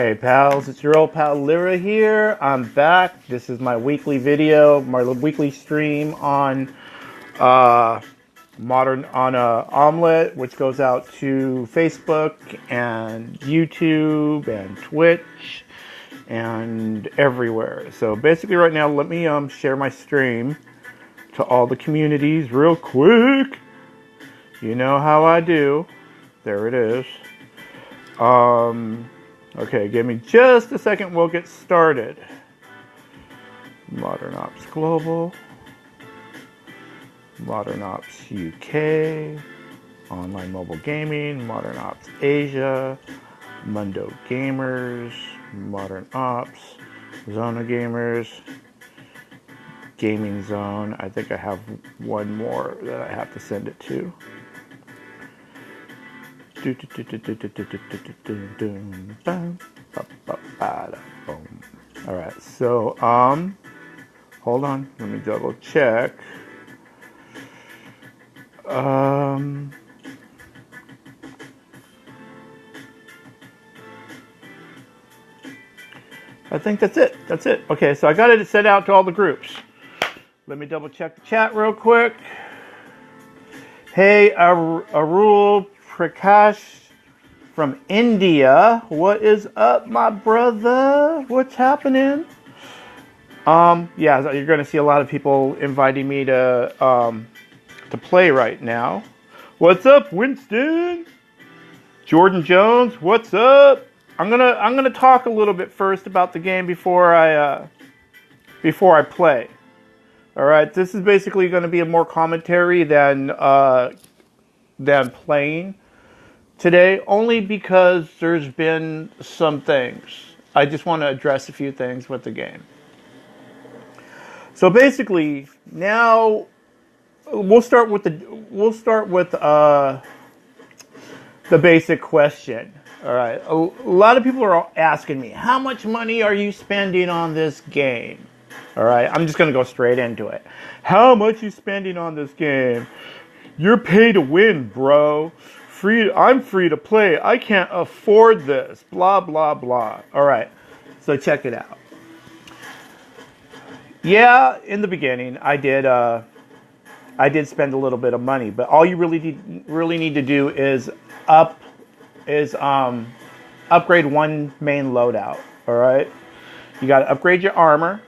Hey pals, it's your old pal Lyra here. I'm back. This is my weekly video, my weekly stream on modern on Omelette, which goes out to Facebook and YouTube and Twitch and everywhere. So basically, right now, let me share my stream to all the communities real quick. You know how I do. There it is. Okay, give me just a second, we'll get started. Modern Ops Global, Modern Ops UK, Online Mobile Gaming, Modern Ops Asia, Mundo Gamers, Modern Ops, Zona Gamers, Gaming Zone. I think I have one more that I have to send it to. Alright, so hold on, let me double check. I think that's it. Okay, so I got it sent out to all the groups. Let me double check the chat real quick. Hey, Arul Prakash from India. What is up, my brother? What's happening? Yeah, you're going to see a lot of people inviting me to play right now. What's up, Winston? Jordan Jones, what's up? I'm gonna talk a little bit first about the game before I play. All right, this is basically going to be a more commentary than playing today, only because there's been some things. I just want to address a few things with the game. So basically, now we'll start with the basic question. All right, a lot of people are asking me, how much money are you spending on this game? All right, I'm just going to go straight into it. How much you spending on this game? You're pay to win, bro. I'm free to play. I can't afford this. Blah, blah, blah. All right, so check it out. Yeah, in the beginning, I did spend a little bit of money, but all you really need to do is upgrade one main loadout. All right, you got to upgrade your armor.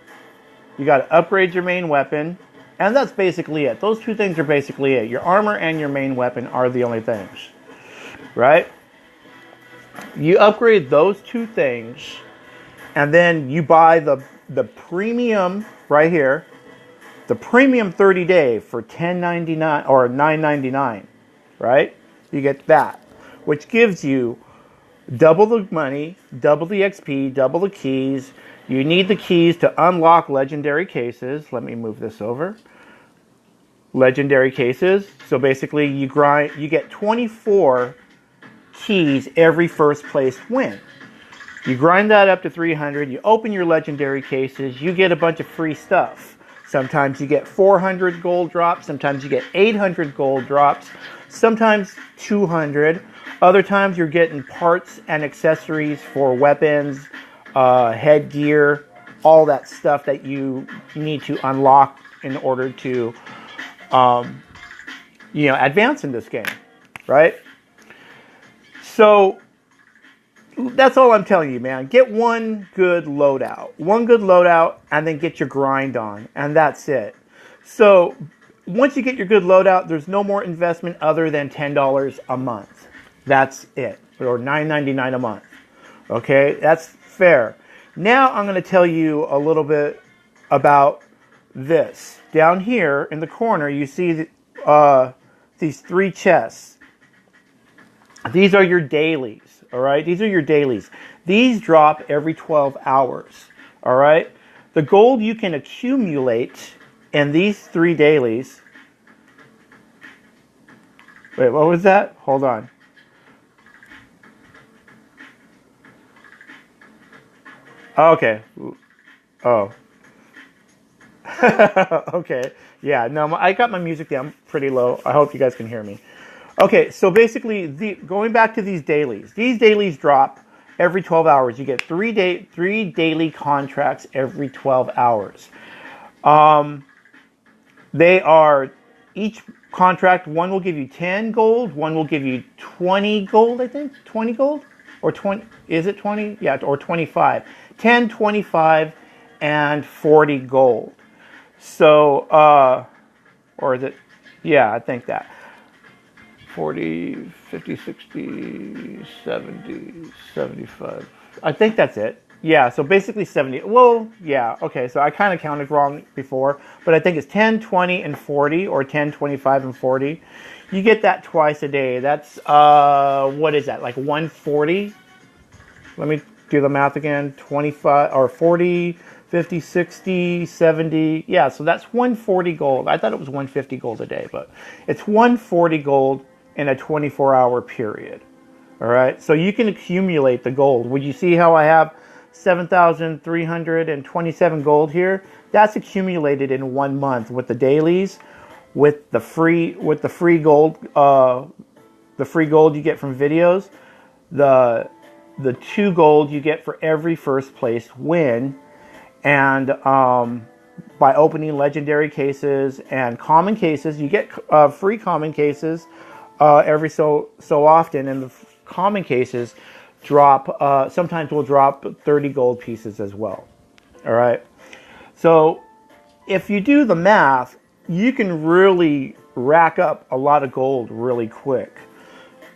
You got to upgrade your main weapon, and that's basically it. Those two things are basically it. Your armor and your main weapon are the only things, right? You upgrade those two things, and then you buy the premium right here, the premium 30-day for $10.99 or $9.99, right? You get that, which gives you double the money, double the XP, double the keys. You need the keys to unlock legendary cases. Let me move this over. Legendary cases. So basically you get 24 keys every first place win. You grind that up to 300. You open your legendary cases. You get a bunch of free stuff. Sometimes you get 400 gold drops. Sometimes you get 800 gold drops. Sometimes 200. Other times you're getting parts and accessories for weapons, headgear, all that stuff that you need to unlock in order to, advance in this game, right? So that's all I'm telling you, man. Get one good loadout, and then get your grind on, and that's it. So once you get your good loadout, there's no more investment other than $10 a month. That's it, or $9.99 a month. Okay, that's fair. Now I'm going to tell you a little bit about this. Down here in the corner, you see these three chests. These are your dailies, all right? These are your dailies. These drop every 12 hours, all right? The gold you can accumulate in these three dailies. Wait, what was that? Hold on. Okay. Oh. Okay. Yeah, no, I got my music down pretty low. I hope you guys can hear me. Okay, so basically, going back to these dailies drop every 12 hours. You get three daily contracts every 12 hours. They are each contract, one will give you 10 gold, one will give you 20 gold, I think. 20 gold? Or 20, is it 20? Yeah, or 25. 10, 25, and 40 gold. So, or is it? Yeah, I think that. 40, 50, 60, 70, 75. I think that's it. Yeah, so basically 70. Well, yeah, okay, so I kind of counted wrong before, but I think it's 10, 20, and 40, or 10, 25, and 40. You get that twice a day. That's, what is that, like 140? Let me do the math again. 25, or 40, 50, 60, 70. Yeah, so that's 140 gold. I thought it was 150 gold a day, but it's 140 gold in a 24-hour period. All right, so you can accumulate the gold. Would you see how I have 7,327 gold here? That's accumulated in 1 month with the dailies, with the free gold, the free gold you get from videos, the 2 gold you get for every first place win, and by opening legendary cases and common cases, you get free common cases every so often, and the common cases drop, sometimes will drop 30 gold pieces as well. All right, so if you do the math, you can really rack up a lot of gold really quick,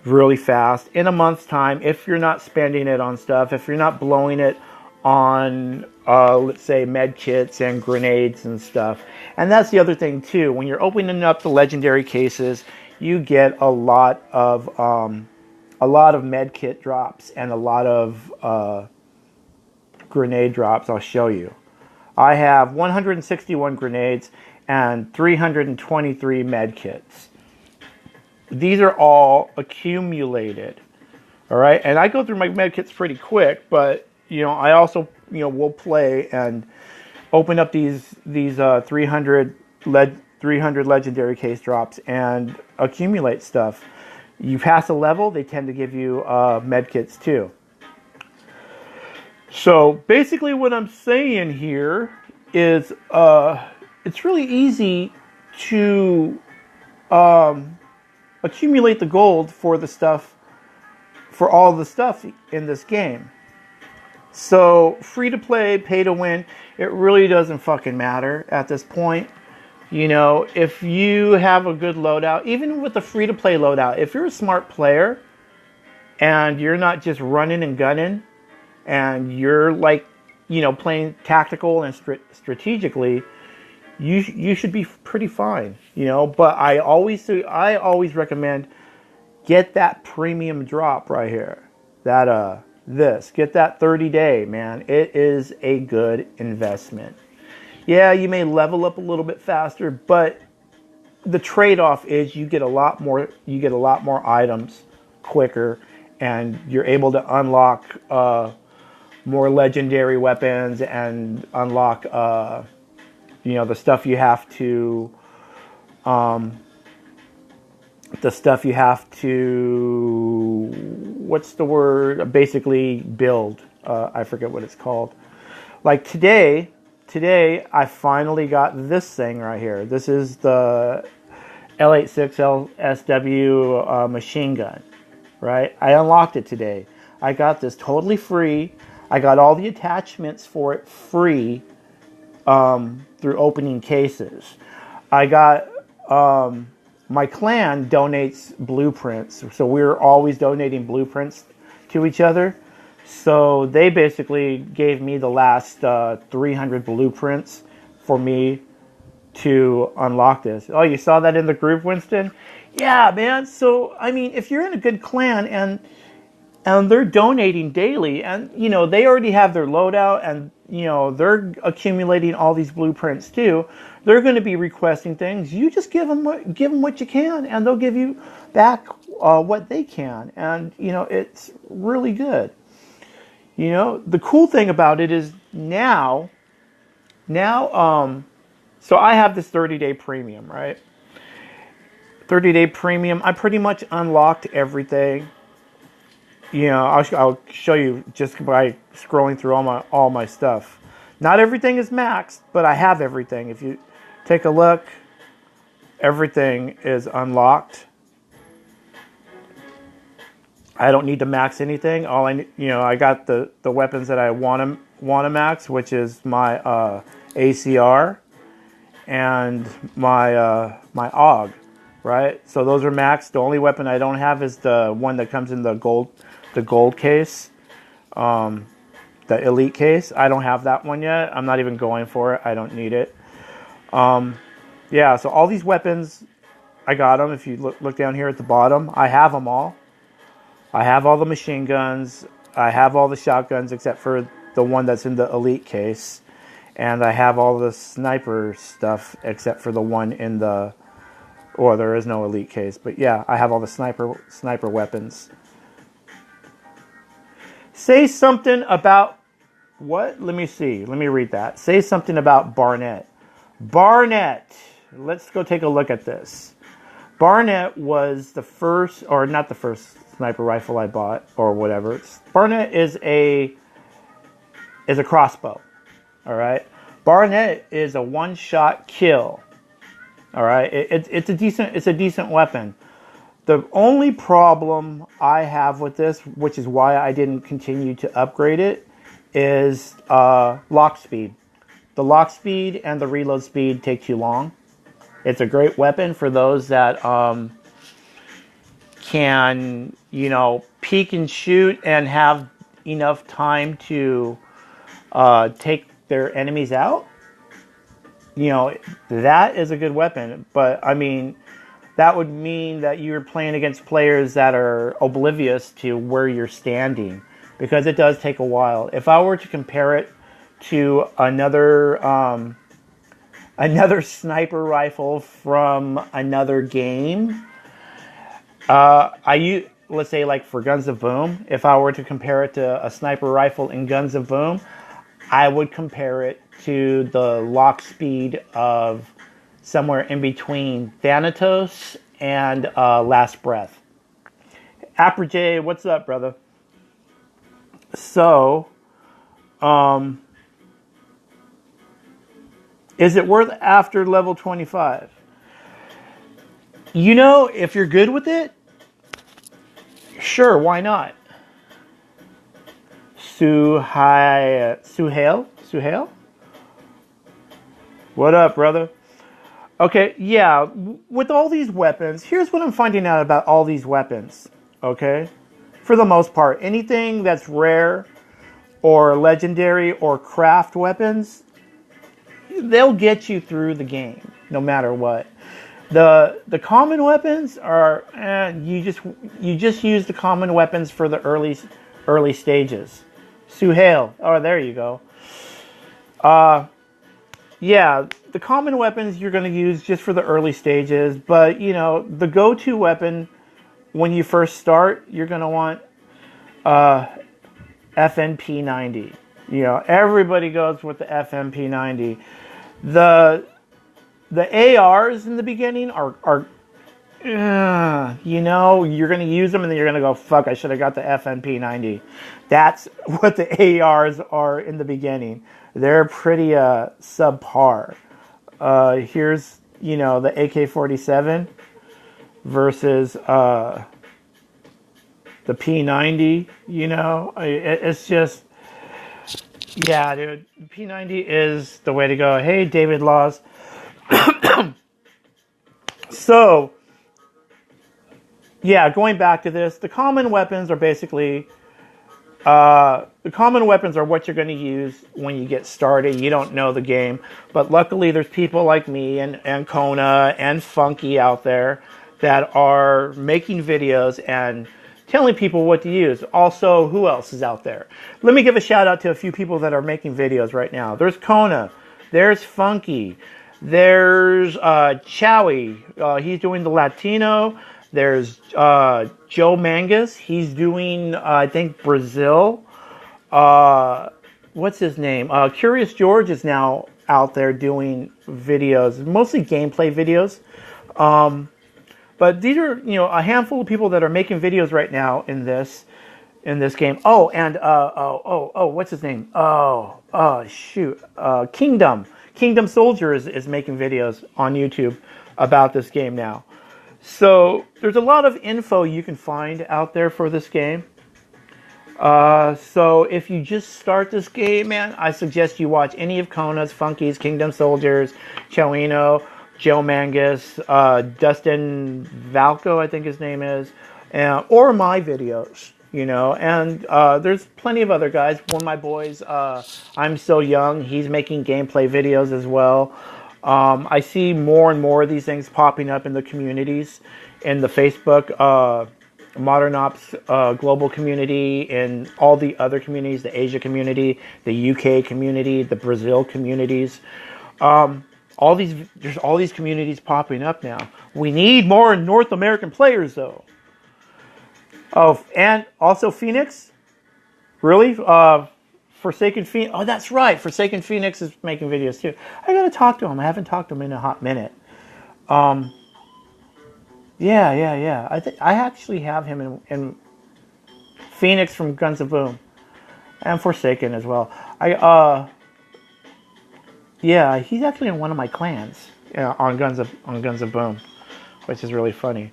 really fast, in a month's time, if you're not spending it on stuff, if you're not blowing it on, let's say, med kits and grenades and stuff. And that's the other thing too. When you're opening up the legendary cases, you get a lot of med kit drops and a lot of grenade drops. I'll show you. I have 161 grenades and 323 med kits. These are all accumulated. All right, and I go through my med kits pretty quick, but I also will play and open up these 300 legendary case drops and accumulate stuff. You pass a level, they tend to give you med kits too. So basically what I'm saying here is it's really easy to accumulate the gold for the stuff, for all the stuff in this game. So free to play, pay to win, it really doesn't fucking matter at this point. If you have a good loadout, even with the free to play loadout, if you're a smart player and you're not just running and gunning, and you're like, playing tactical and strategically, you should be pretty fine, But I always recommend get that premium drop right here. Get that 30-day, man. It is a good investment. Yeah, you may level up a little bit faster, but the trade-off is you get a lot more items quicker, and you're able to unlock more legendary weapons and unlock the stuff you have to what's the word, basically build. I forget what it's called. Like today I finally got this thing right here. This is the L86 LSW machine gun, right? I unlocked it today. I got this totally free. I got all the attachments for it free through opening cases. I got my clan donates blueprints, so we're always donating blueprints to each other. So they basically gave me the last 300 blueprints for me to unlock this. Oh, you saw that in the group, Winston? Yeah, man. So, I mean, if you're in a good clan and they're donating daily, and, they already have their loadout, and, they're accumulating all these blueprints too, they're going to be requesting things. You just give them what you can, and they'll give you back what they can. And, it's really good. The cool thing about it is now, so I have this 30-day premium, right? 30-day premium. I pretty much unlocked everything. you know, I'll show you just by scrolling through all my stuff. Not everything is maxed, but I have everything. If you take a look, everything is unlocked. I don't need to max anything. I got the weapons that I want to max, which is my ACR and my my AUG, right? So those are maxed. The only weapon I don't have is the one that comes in the gold case, the elite case. I don't have that one yet. I'm not even going for it. I don't need it. Yeah. So all these weapons, I got them. If you look down here at the bottom, I have them all. I have all the machine guns. I have all the shotguns except for the one that's in the elite case. And I have all the sniper stuff except for the one in the... Or there is no elite case. But yeah, I have all the sniper weapons. Say something about... What? Let me see. Let me read that. Say something about Barnett. Barnett. Let's go take a look at this. Barnett was the first... Or not the first sniper rifle I bought or whatever. Barnett is a crossbow. All right. Barnett is a one-shot kill. All right. It's a decent weapon. The only problem I have with this, which is why I didn't continue to upgrade it, is lock speed. The lock speed and the reload speed take too long. It's a great weapon for those that can, peek and shoot and have enough time to take their enemies out. That is a good weapon. But, I mean, that would mean that you're playing against players that are oblivious to where you're standing. Because it does take a while. If I were to compare it to another sniper rifle from another game... let's say like for Guns of Boom, if I were to compare it to a sniper rifle in Guns of Boom, I would compare it to the lock speed of somewhere in between Thanatos and Last Breath. Apra J, what's up, brother? So, is it worth after level 25? If you're good with it, sure, why not? Suhail? What up, brother? Okay, yeah, with all these weapons, here's what I'm finding out about all these weapons, okay? For the most part, anything that's rare or legendary or craft weapons, they'll get you through the game, no matter what. The common weapons are you just use the common weapons for the early stages. Suhail, oh there you go. Yeah, the common weapons you're going to use just for the early stages, but the go-to weapon when you first start, you're going to want FNP90. Everybody goes with the FNP90. The ARs in the beginning are you're going to use them and then you're going to go, fuck, I should have got the FNP90. That's what the ARs are in the beginning. They're pretty subpar. Here's, the AK-47 versus the P90, it's just, yeah, dude, P90 is the way to go. Hey, David Laws. So, yeah, going back to this, the common weapons are basically, the common weapons are what you're going to use when you get started. You don't know the game, but luckily there's people like me and Kona and Funky out there that are making videos and telling people what to use. Also, who else is out there? Let me give a shout out to a few people that are making videos right now. There's Kona, there's Funky, there's Chowie, he's doing the Latino. There's Joe Mangus, he's doing, I think, Brazil. What's his name? Curious George is now out there doing videos, mostly gameplay videos. But these are, a handful of people that are making videos right now in this. in this game. Oh, and what's his name? Shoot, Kingdom Soldier is making videos on YouTube about this game now. So there's a lot of info you can find out there for this game. So if you just start this game, man, I suggest you watch any of Kona's, Funky's, Kingdom Soldiers, Choino, Joe Mangus, Dustin Valco, I think his name is, or my videos, you know. And there's plenty of other guys. One of my boys, I'm So Young, he's making gameplay videos as well. I see more and more of these things popping up in the communities, in the Facebook Modern Ops global community, and all the other communities, the Asia community, the UK community, the Brazil communities. There's all these communities popping up now. We need more North American players, though. Oh, and also Phoenix, really? Forsaken Phoenix. Oh, that's right. Forsaken Phoenix is making videos too. I gotta talk to him. I haven't talked to him in a hot minute. Yeah. I actually have him in Phoenix from Guns of Boom, and Forsaken as well. Yeah, he's actually in one of my clans on Guns of Boom, which is really funny.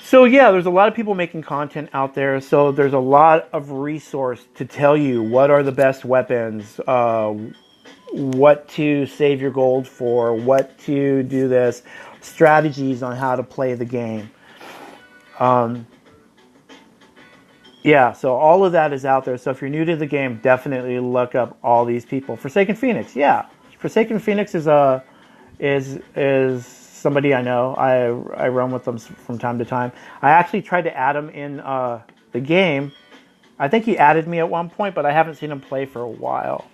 So yeah, there's a lot of people making content out there. So there's a lot of resource to tell you what are the best weapons, what to save your gold for, what to do this, strategies on how to play the game. Yeah, so all of that is out there. So if you're new to the game, definitely look up all these people. Forsaken Phoenix, yeah. Forsaken Phoenix is somebody I know. I run with them from time to time. I actually tried to add him in the game. I think he added me at one point, but I haven't seen him play for a while.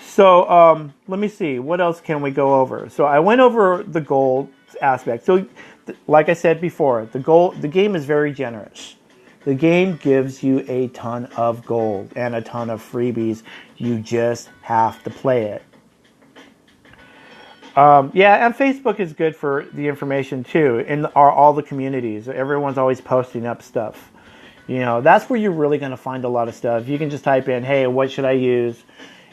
So let me see. What else can we go over? So I went over the gold aspect. So like I said before, the game is very generous. The game gives you a ton of gold and a ton of freebies. You just have to play it. Yeah, and Facebook is good for the information too. In all the communities, everyone's always posting up stuff. You know, that's where you're really going to find a lot of stuff. You can just type in, "Hey, what should I use?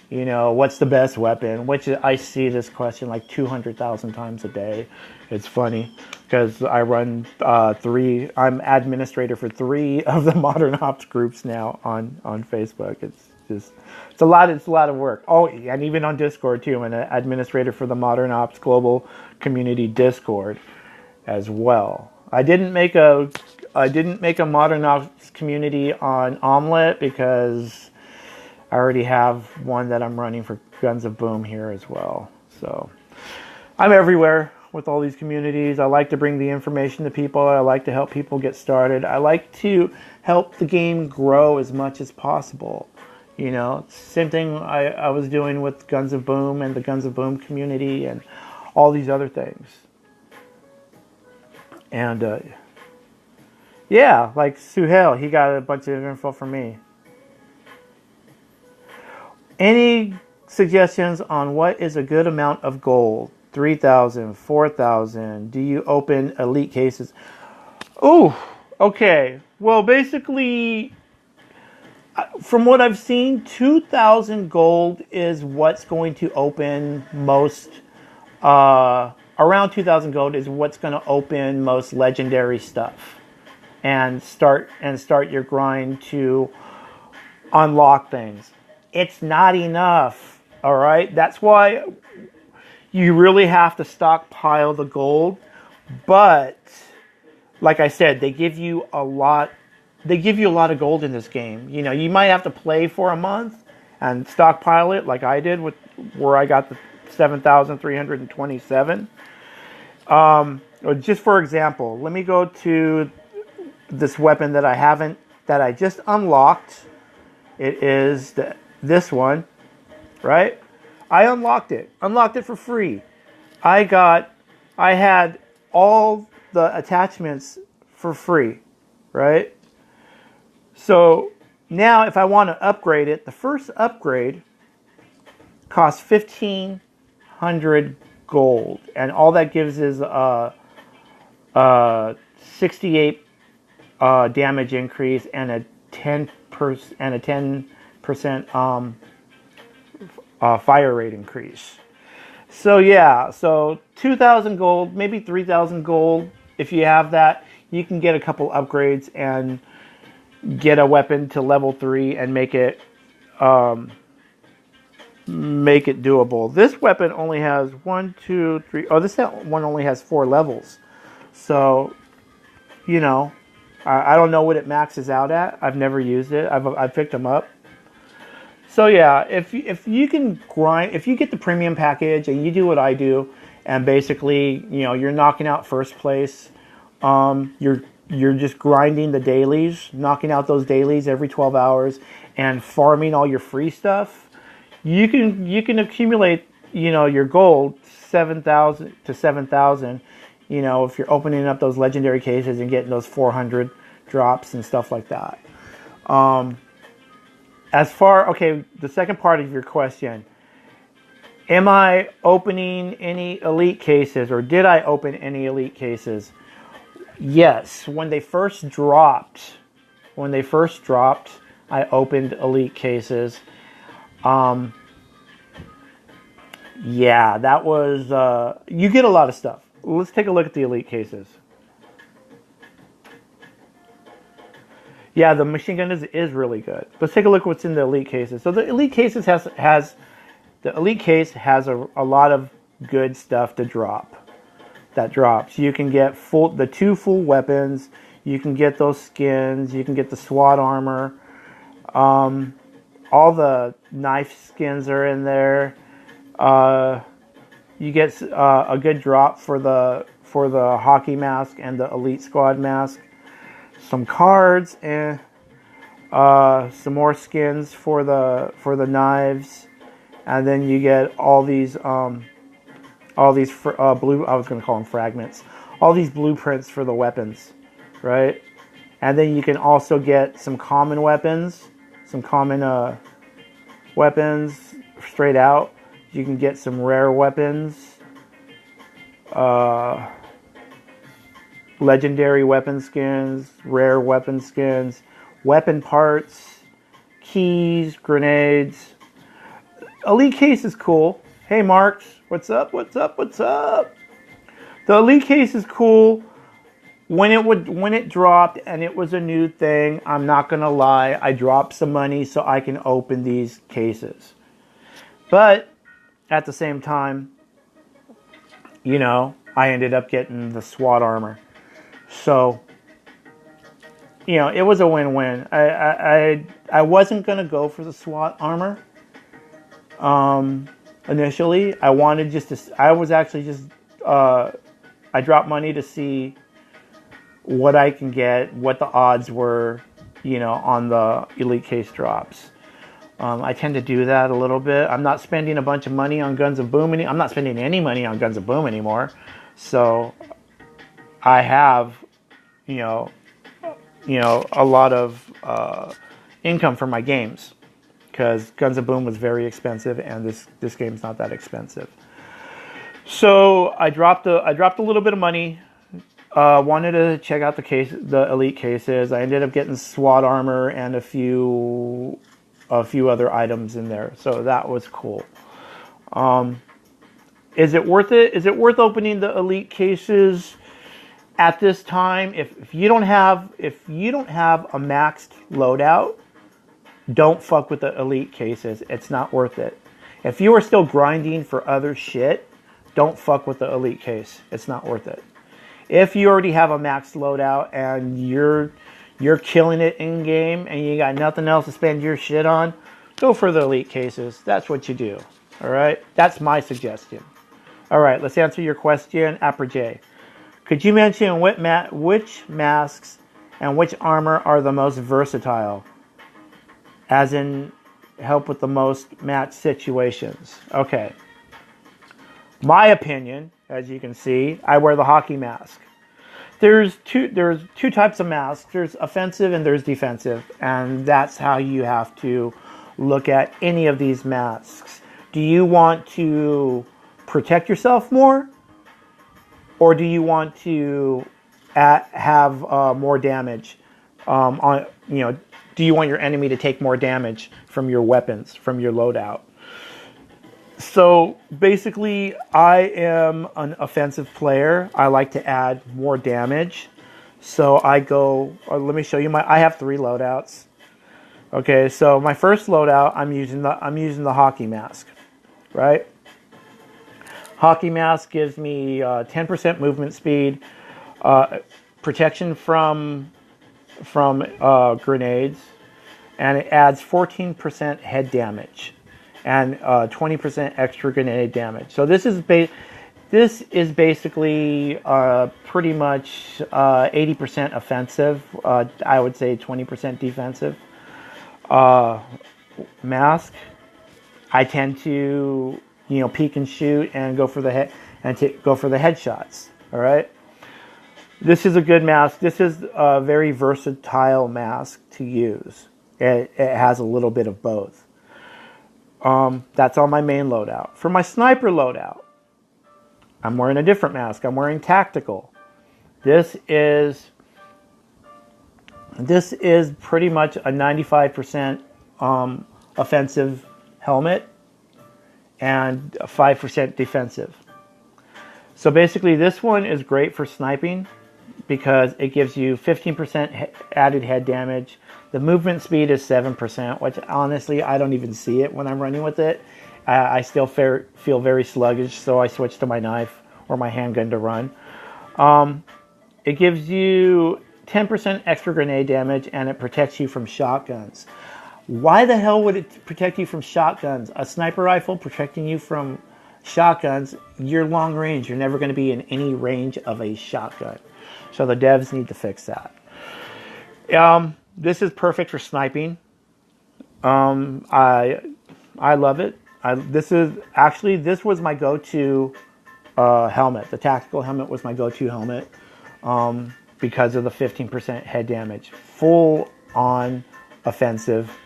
You know, what's the best weapon?" Which I see this question like 200,000 times a day. It's funny because I run I'm administrator for 3 of the Modern Ops groups now on Facebook. It's a lot of work. Oh, and even on Discord too. I'm an administrator for the Modern Ops Global Community Discord as well. I didn't make a Modern Ops community on Omelette because I already have one that I'm running for Guns of Boom here as well. So I'm everywhere with all these communities. I like to bring the information to people. I like to help people get started. I like to help the game grow as much as possible. You know, same thing I was doing with Guns of Boom and the Guns of Boom community and all these other things. And yeah, like Suhail, he got a bunch of info from me. Any suggestions on what is a good amount of gold? 3,000, 4,000. Do you open elite cases? Oh, okay. Well, basically, from what I've seen, 2,000 gold is what's going to open most. Around 2,000 gold is what's going to open most legendary stuff, and start your grind to unlock things. It's not enough. All right, that's why you really have to stockpile the gold. But like I said, they give you a lot. They give you a lot of gold in this game. You know, you might have to play for a month and stockpile it, like I did, where I got the 7,327. Just for example, let me go to this weapon that I just unlocked. It is this one, right? I unlocked it for free. I had all the attachments for free, right? So now if I want to upgrade it, the first upgrade costs 1,500 gold, and all that gives is 68 damage increase and a 10% fire rate increase. So yeah, so 2,000 gold, maybe 3,000 gold. If you have that, you can get a couple upgrades and get a weapon to level 3 and make it doable. This weapon only has 1, 2, 3. Oh, this one only has 4 levels. So, you know, I don't know what it maxes out at. I've never used it. I've picked them up. So yeah, if you can grind, if you get the premium package and you do what I do, and basically, you know, you're knocking out first place, you're just grinding the dailies, knocking out those dailies every 12 hours, and farming all your free stuff. You can accumulate, you know, your gold 7,000 to 7,000. You know, if you're opening up those legendary cases and getting those 400 drops and stuff like that. Okay, the second part of your question. Am I opening any elite cases, or did I open any elite cases? Yes, when they first dropped, I opened elite cases. Yeah, that was, you get a lot of stuff. Let's take a look at the elite cases. Yeah, the machine gun is really good. Let's take a look at what's in the elite cases. So the elite cases has the elite case has a lot of good stuff to drop. That drops. You can get the 2 full weapons. You can get those skins. You can get the SWAT armor. All the knife skins are in there. You get a good drop for the hockey mask and the elite squad mask. Some cards and some more skins for the knives, and then you get all these blue. I was going to call them fragments. All these blueprints for the weapons, right? And then you can also get some common weapons, weapons straight out. You can get some rare weapons, legendary weapon skins, rare weapon skins, weapon parts, keys, grenades. Elite case is cool. Hey Marks, what's up? The elite case is cool. When it dropped and it was a new thing, I'm not gonna lie, I dropped some money so I can open these cases. But at the same time, you know, I ended up getting the SWAT armor. So, you know, it was a win-win. I wasn't going to go for the SWAT armor initially. I wanted I dropped money to see what I can get, what the odds were, you know, on the elite case drops. I tend to do that a little bit. I'm not spending a bunch of money on Guns of Boom I'm not spending any money on Guns of Boom anymore. So I have, you know, a lot of income from my games, because Guns of Boom was very expensive and this game's not that expensive. So I dropped a little bit of money. Wanted to check out the elite cases. I ended up getting SWAT armor and a few other items in there, so that was cool. Is it worth it? Is it worth opening the elite cases at this time? If you don't have a maxed loadout, don't fuck with the elite cases. It's not worth it. If you are still grinding for other shit, don't fuck with the elite case. It's not worth it. If you already have a maxed loadout and you're killing it in game and you got nothing else to spend your shit on, go for the elite cases. That's what you do. All right, that's my suggestion. All right, let's answer your question. Apra J, could you mention which masks and which armor are the most versatile, as in help with the most match situations? Okay, my opinion, as you can see, I wear the hockey mask. There's two types of masks. There's offensive and there's defensive, and that's how you have to look at any of these masks. Do you want to protect yourself more, or do you want to have more damage? on, do you want your enemy to take more damage from your weapons, from your loadout? So basically, I am an offensive player. I like to add more damage. So I go, let me show you I have 3 loadouts. Okay, so my first loadout, I'm using the hockey mask, right? Hockey mask gives me 10% movement speed, protection from grenades, and it adds 14% head damage and 20% extra grenade damage. So this is basically pretty much 80% offensive. I would say 20% defensive. Mask, I tend to peek and shoot and go for the head and go for the headshots. All right. This is a good mask. This is a very versatile mask to use. It has a little bit of both. That's on my main loadout. For my sniper loadout, I'm wearing a different mask. I'm wearing tactical. This is pretty much a 95% offensive helmet and 5% defensive. So basically this one is great for sniping because it gives you 15% added head damage. The movement speed is 7%, which honestly I don't even see it when I'm running with it. I still feel very sluggish, so I switch to my knife or my handgun to run. It gives you 10% extra grenade damage, and it protects you from shotguns. Why the hell would it protect you from shotguns? A sniper rifle protecting you from shotguns, you're long range. You're never going to be in any range of a shotgun. So the devs need to fix that. This is perfect for sniping. I love it. This was my go-to helmet. The tactical helmet was my go-to helmet because of the 15% head damage. Full on offensive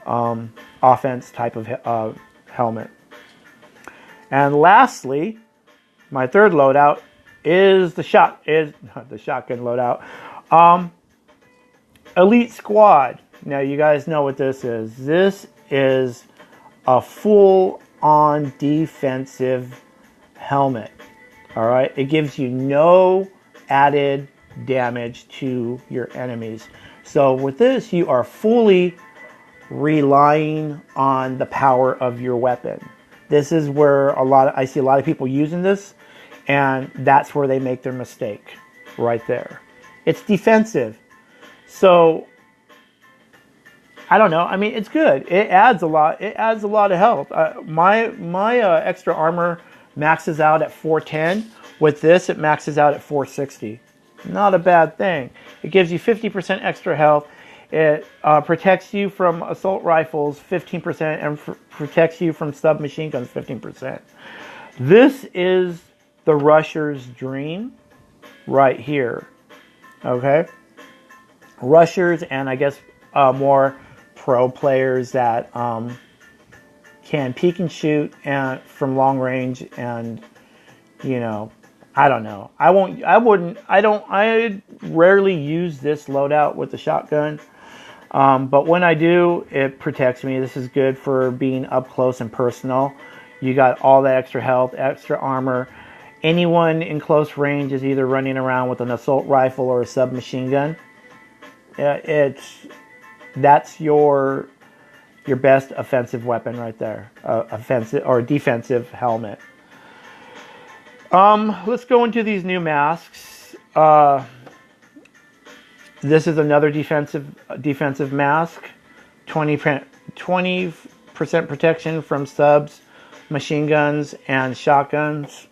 offense type of helmet. And lastly, my third loadout is the shotgun loadout. Elite Squad. Now you guys know what this is. This is a full-on defensive helmet. All right, it gives you no added damage to your enemies. So with this, you are fully relying on the power of your weapon. This is where I see a lot of people using this, and that's where they make their mistake, right there. It's defensive. So I don't know. I mean, it's good. It adds a lot. It adds a lot of health. My extra armor maxes out at 410. With this, it maxes out at 460. Not a bad thing. It gives you 50% extra health. It protects you from assault rifles 15% and protects you from submachine guns 15%. This is the rusher's dream right here. Okay? Rushers and I guess more pro players that can peek and shoot and from long range, and I don't know. I rarely use this loadout with the shotgun. But when I do, it protects me. This is good for being up close and personal. You got all that extra health, extra armor. Anyone in close range is either running around with an assault rifle or a submachine gun. That's your best offensive weapon right there. Offensive or defensive helmet. Let's go into these new masks. This is another defensive mask. 20% protection from subs, machine guns, and shotguns.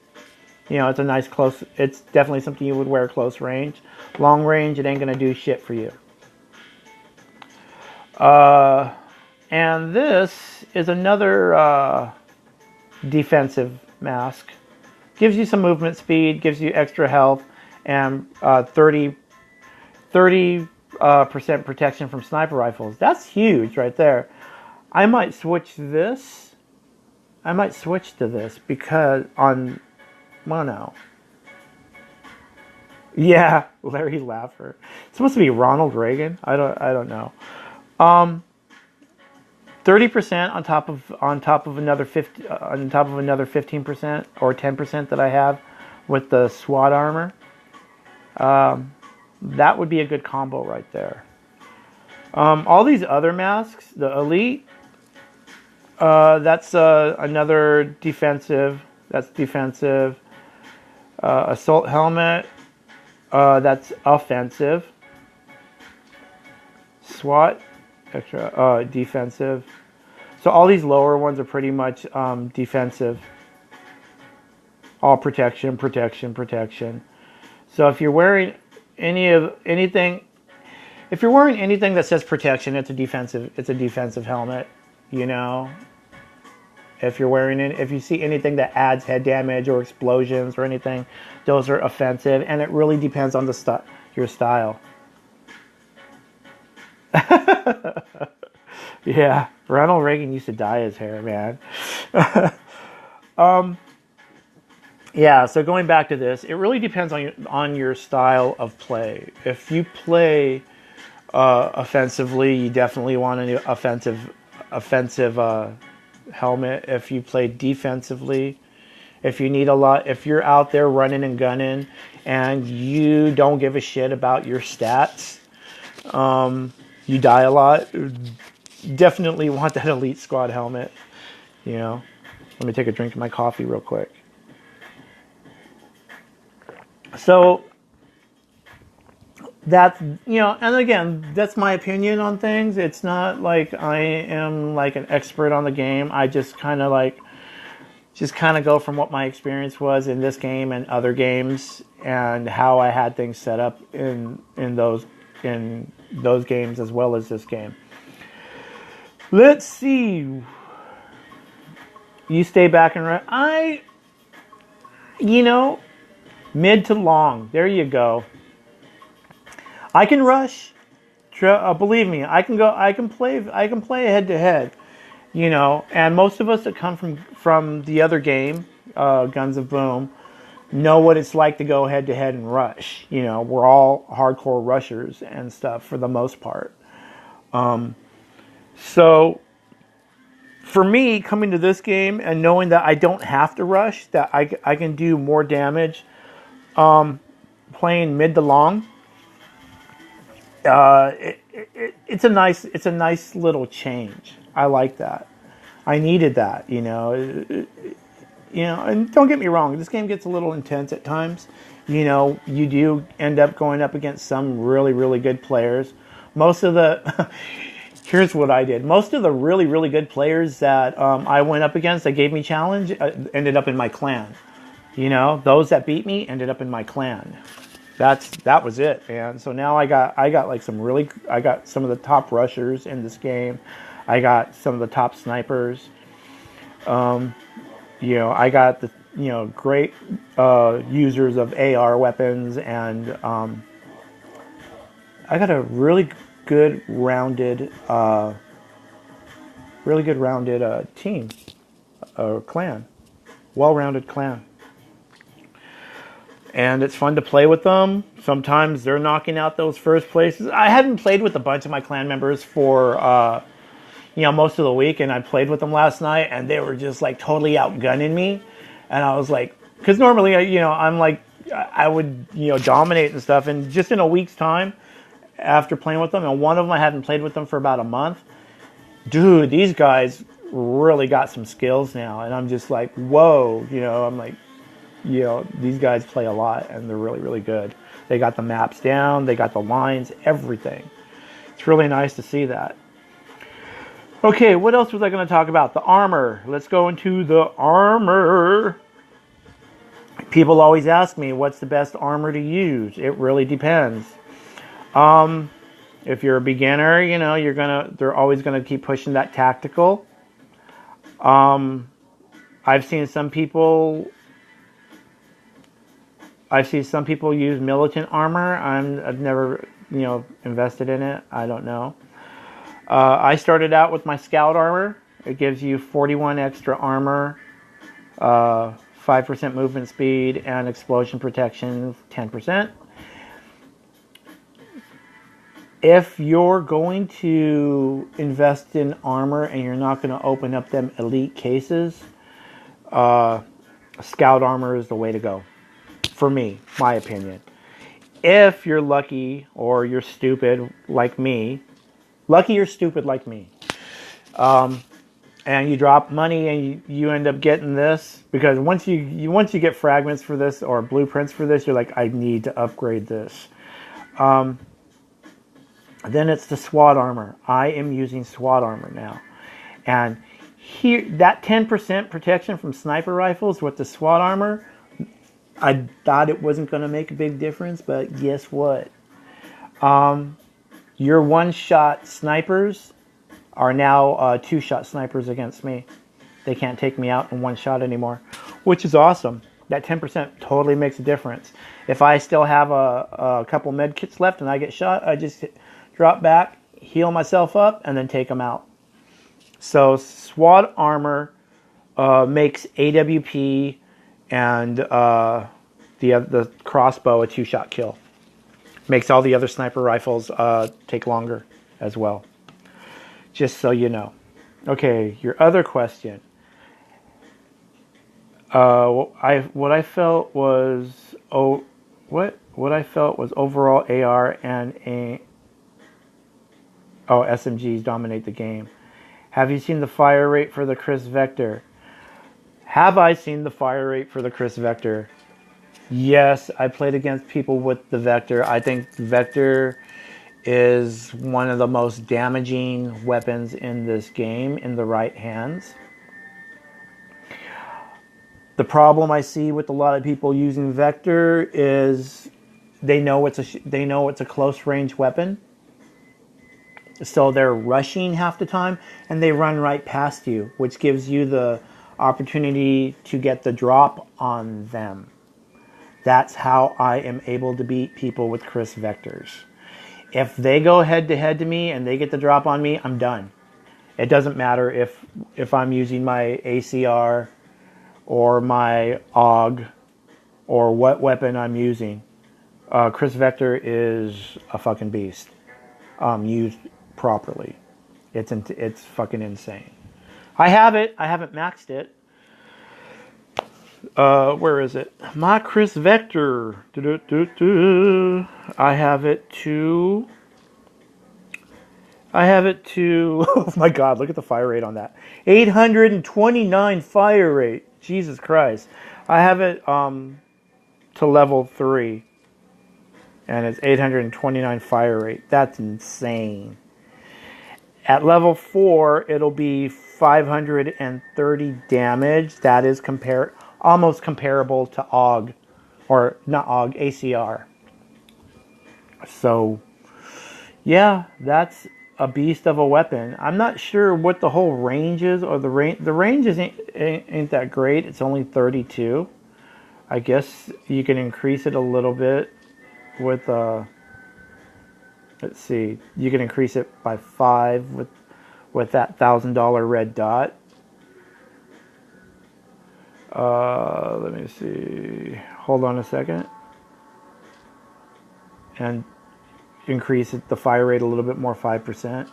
It's a nice close. It's definitely something you would wear close range. Long range, it ain't gonna do shit for you. And this is another defensive mask. Gives you some movement speed, gives you extra health, and 30% protection from sniper rifles. That's huge right there. I might switch to this because on mono. Yeah, Larry Laffer. It's supposed to be Ronald Reagan. I don't know. 30% on top of another 15% or 10% that I have with the SWAT armor. That would be a good combo right there. All these other masks, the Elite, that's another defensive. That's defensive. Assault helmet, that's offensive. SWAT, extra defensive. So all these lower ones are pretty much defensive. All protection, protection, protection. So if you're wearing anything that says protection, it's a defensive helmet, you know. If you're wearing it, if you see anything that adds head damage or explosions or anything, those are offensive, and it really depends on your style. Yeah, Ronald Reagan used to dye his hair, man. Yeah, so going back to this, it really depends on your style of play. If you play offensively, you definitely want an offensive helmet. If you play defensively, if you're out there running and gunning and you don't give a shit about your stats, you die a lot, you definitely want that Elite Squad helmet. You know, let me take a drink of my coffee real quick. So that's, you know, and again, that's my opinion on things. It's not like I am like an expert on the game. I just kind of go from what my experience was in this game and other games and how I had things set up in those games as well as this game. Let's see. You stay back and run. Mid to long. There you go. I can rush. Believe me, I can go. I can play head to head. You know, and most of us that come from the other game, Guns of Boom, know what it's like to go head to head and rush. You know, we're all hardcore rushers and stuff for the most part. So for me, coming to this game and knowing that I don't have to rush, that I can do more damage playing mid to long, it's a nice little change. I like that. I needed that, you know. And don't get me wrong, this game gets a little intense at times. You know, you do end up going up against some really, really good players. Most of the here's what I did. Most of the really, really good players that I went up against that gave me challenge ended up in my clan. You know, those that beat me ended up in my clan. That was it, man. So now I got some of the top rushers in this game. I got some of the top snipers. I got the great users of AR weapons, and I got a really good rounded team or clan, well-rounded clan. And it's fun to play with them. Sometimes they're knocking out those first places. I hadn't played with a bunch of my clan members for most of the week, and I played with them last night, and they were just like totally outgunning me. And I was like, because normally I'm like I would dominate and stuff, and just in a week's time after playing with them, and one of them I hadn't played with them for about a month. Dude, these guys really got some skills now, and I'm just like, whoa, I'm like, these guys play a lot, and they're really, really good. They got the maps down, they got the lines, everything. It's really nice to see that. Okay, what else was I going to talk about? The armor. Let's go into the armor. People always ask me, what's the best armor to use? It really depends. If you're a beginner, they're always going to keep pushing that tactical. I've seen some people use militant armor. I've never, invested in it. I don't know. I started out with my scout armor. It gives you 41 extra armor, 5% movement speed, and explosion protection 10%. if you're going to invest in armor and you're not going to open up them elite cases, scout armor is the way to go. For me, my opinion. If you're lucky or you're stupid like me, lucky or stupid like me, and you drop money and you end up getting this, because once you get fragments for this or blueprints for this, you're like, I need to upgrade this. Then it's the SWAT armor. I am using SWAT armor now, and here that 10% protection from sniper rifles with the SWAT armor, I thought it wasn't going to make a big difference, but guess what? Your one-shot snipers are now two-shot snipers against me. They can't take me out in one shot anymore, which is awesome. That 10% totally makes a difference. If I still have a couple med kits left and I get shot, I just drop back, heal myself up, and then take them out. So SWAT armor makes AWP and the crossbow a two-shot kill. Makes all the other sniper rifles take longer as well. Just so you know. Okay, your other question. What I felt was overall AR and SMGs dominate the game. Have you seen the fire rate for the Chris Vector? Have I seen the fire rate for the Chris Vector? Yes, I played against people with the Vector. I think the Vector is one of the most damaging weapons in this game in the right hands. The problem I see with a lot of people using Vector is they know it's a close range weapon. So they're rushing half the time and they run right past you, which gives you the opportunity to get the drop on them. That's how I am able to beat people with Chris Vectors. If they go head to head to me and they get the drop on me, I'm done. It doesn't matter if I'm using my ACR or my AUG or what weapon I'm using. Chris Vector is a fucking beast. Used properly. It's fucking insane. I have it. I haven't maxed it. Where is it? My Chris Vector. I have it to... oh my god, look at the fire rate on that. 829 fire rate. Jesus Christ. I have it to level 3. And it's 829 fire rate. That's insane. At level 4, it'll be 530 damage. That is almost comparable to AUG. Or not AUG, ACR. So, yeah, that's a beast of a weapon. I'm not sure what the whole range is, or the range ain't that great. It's only 32. I guess you can increase it a little bit with let's see, you can increase it by 5 with that $1,000 red dot. Let me see. Hold on a second. And increase the fire rate a little bit more, 5%,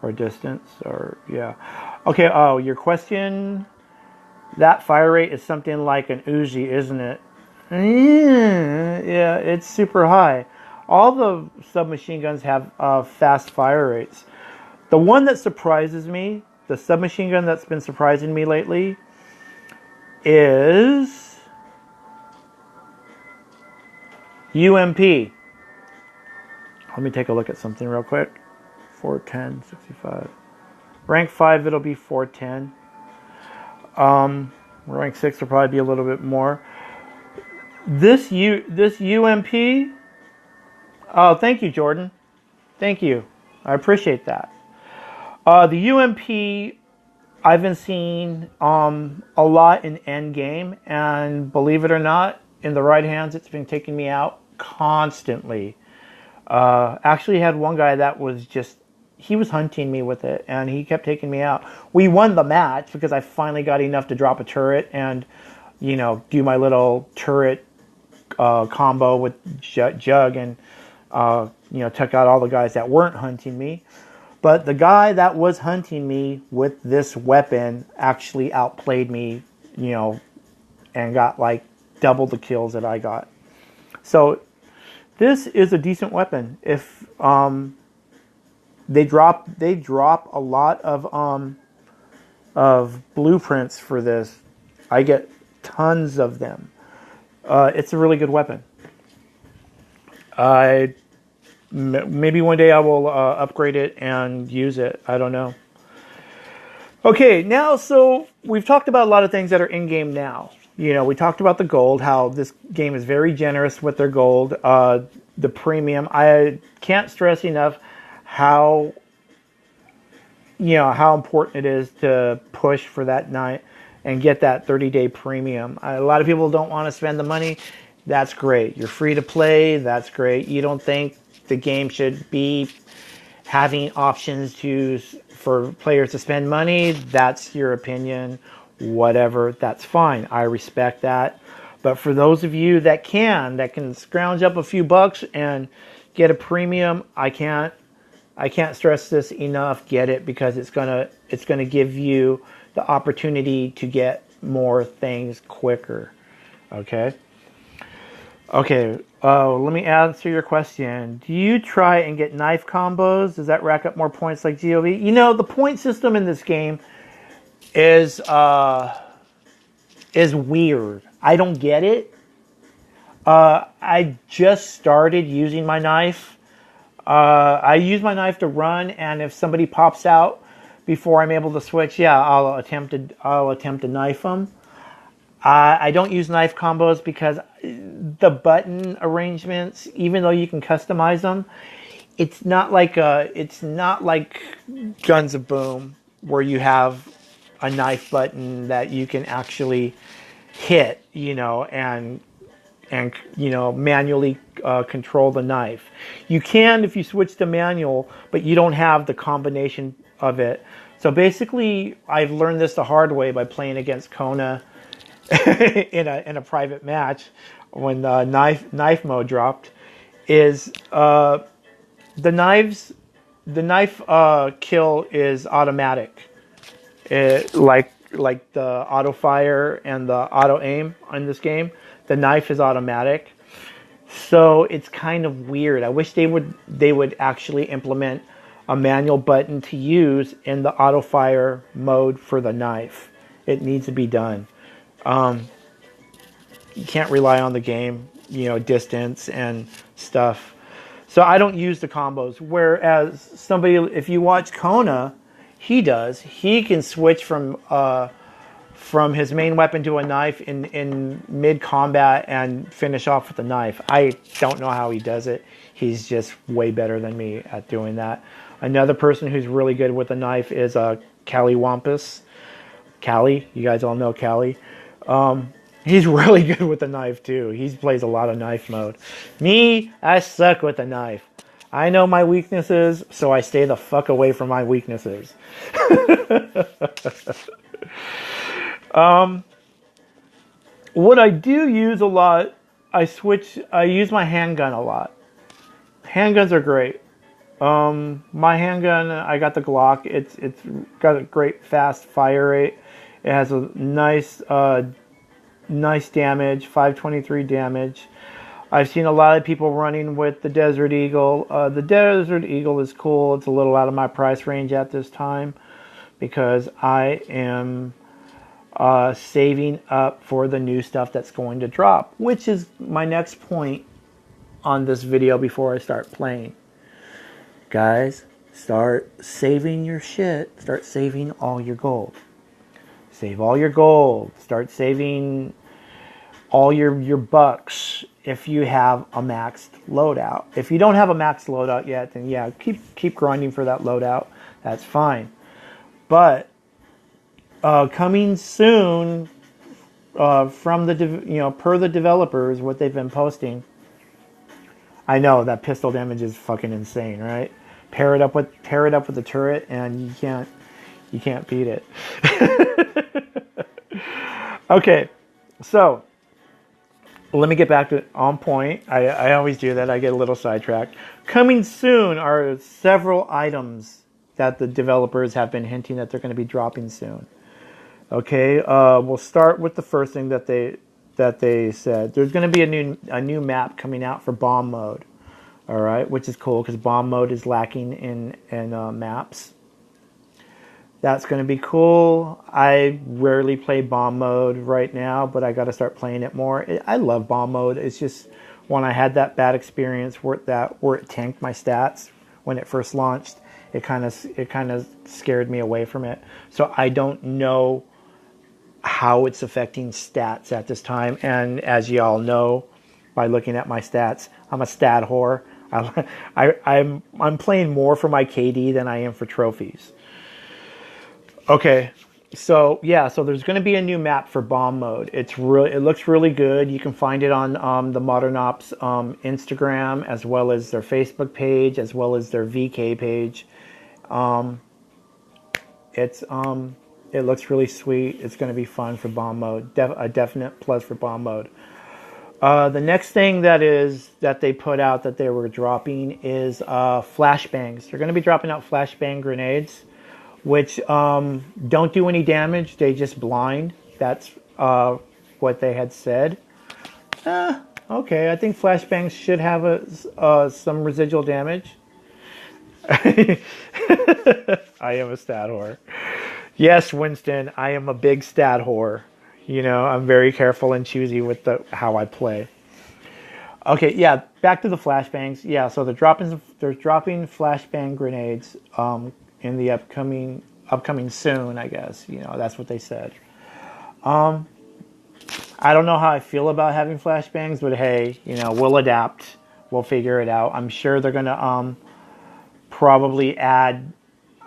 or distance, or yeah. Okay. Oh, your question. That fire rate is something like an Uzi, isn't it? Yeah, it's super high. All the submachine guns have fast fire rates. The one that surprises me, the submachine gun that's been surprising me lately, is UMP. Let me take a look at something real quick. 410, 65. Rank 5, it'll be 410. Rank 6 will probably be a little bit more. This UMP. Oh, thank you, Jordan. Thank you. I appreciate that. The UMP, I've been seeing a lot in endgame, and believe it or not, in the right hands, it's been taking me out constantly. Actually had one guy that was he was hunting me with it, and he kept taking me out. We won the match because I finally got enough to drop a turret and, do my little turret combo with Jug, and Took out all the guys that weren't hunting me. But the guy that was hunting me with this weapon actually outplayed me, and got like double the kills that I got. So this is a decent weapon. If they drop a lot of blueprints for this, I get tons of them. It's a really good weapon. Maybe one day I will upgrade it and use it. I don't know. Okay, now, so we've talked about a lot of things that are in-game now. We talked about the gold, how this game is very generous with their gold. The premium, I can't stress enough how important it is to push for that night and get that 30-day premium. A lot of people don't want to spend the money. That's great. You're free to play. That's great. You don't think the game should be having options for players to spend money? That's your opinion. Whatever, that's fine. I respect that. But for those of you that can scrounge up a few bucks and get a premium, I can't stress this enough. Get it, because it's gonna give you the opportunity to get more things quicker. Okay. Let me answer your question. Do you try and get knife combos? Does that rack up more points like GOV? The point system in this game is weird. I don't get it. I just started using my knife. I use my knife to run, and if somebody pops out before I'm able to switch, I'll attempt to knife them. I don't use knife combos because the button arrangements, even though you can customize them, it's not like Guns of Boom, where you have a knife button that you can actually hit, and manually control the knife. You can if you switch to manual, but you don't have the combination of it. So basically, I've learned this the hard way by playing against Kona in a private match when the knife mode dropped. Is the knife kill is automatic. Like the auto fire and the auto aim in this game, the knife is automatic. So it's kind of weird. I wish they would actually implement a manual button to use in the auto fire mode for the knife. It needs to be done. You can't rely on the game, distance and stuff. So I don't use the combos. Whereas somebody, if you watch Kona, he does. He can switch from his main weapon to a knife in mid combat and finish off with the knife. I don't know how he does it. He's just way better than me at doing that. Another person who's really good with a knife is Callie Wampus. Callie, you guys all know Callie. He's really good with the knife too. He plays a lot of knife mode. Me, I suck with the knife. I know my weaknesses, so I stay the fuck away from my weaknesses. What I do use a lot, I use my handgun a lot. Handguns are great. My handgun, I got the Glock. It's got a great fast fire rate. It has a nice damage, 523 damage. I've seen a lot of people running with the Desert Eagle. The Desert Eagle is cool. It's a little out of my price range at this time because I am saving up for the new stuff that's going to drop, which is my next point on this video before I start playing. Guys, start saving your shit. Start saving all your gold. Save all your gold. Start saving all your bucks if you have a maxed loadout. If you don't have a maxed loadout yet, then yeah, keep grinding for that loadout. That's fine. But coming soon from the per the developers, what they've been posting. I know that pistol damage is fucking insane, right? Pair it up with the turret, and you can't beat it. Okay, so let me get back to on point. I always do that. I get a little sidetracked. Coming soon are several items that the developers have been hinting that they're going to be dropping soon. Okay, we'll start with the first thing that they said. There's going to be a new map coming out for bomb mode. All right, which is cool because bomb mode is lacking in maps. That's going to be cool. I rarely play bomb mode right now, but I got to start playing it more. I love bomb mode. It's just when I had that bad experience where it tanked my stats when it first launched, it kind of scared me away from it. So I don't know how it's affecting stats at this time. And as you all know, by looking at my stats, I'm a stat whore. I'm playing more for my KD than I am for trophies. Okay, so yeah, so there's going to be a new map for bomb mode. It looks really good. You can find it on the Modern Ops Instagram, as well as their Facebook page, as well as their VK page. It looks really sweet. It's going to be fun for bomb mode. A definite plus for bomb mode. The next thing that they put out that they were dropping is flashbangs. They're going to be dropping out flashbang grenades, which don't do any damage. They just blind. That's what they had said. Okay, I think flashbangs should have some residual damage. I am a stat whore. Yes, Winston, I am a big stat whore. You know, I'm very careful and choosy with how I play. Okay, yeah, back to the flashbangs. Yeah, so they're dropping flashbang grenades in the upcoming soon, I guess. You know, that's what they said. I don't know how I feel about having flashbangs, but hey, you know, we'll adapt. We'll figure it out. I'm sure they're gonna probably add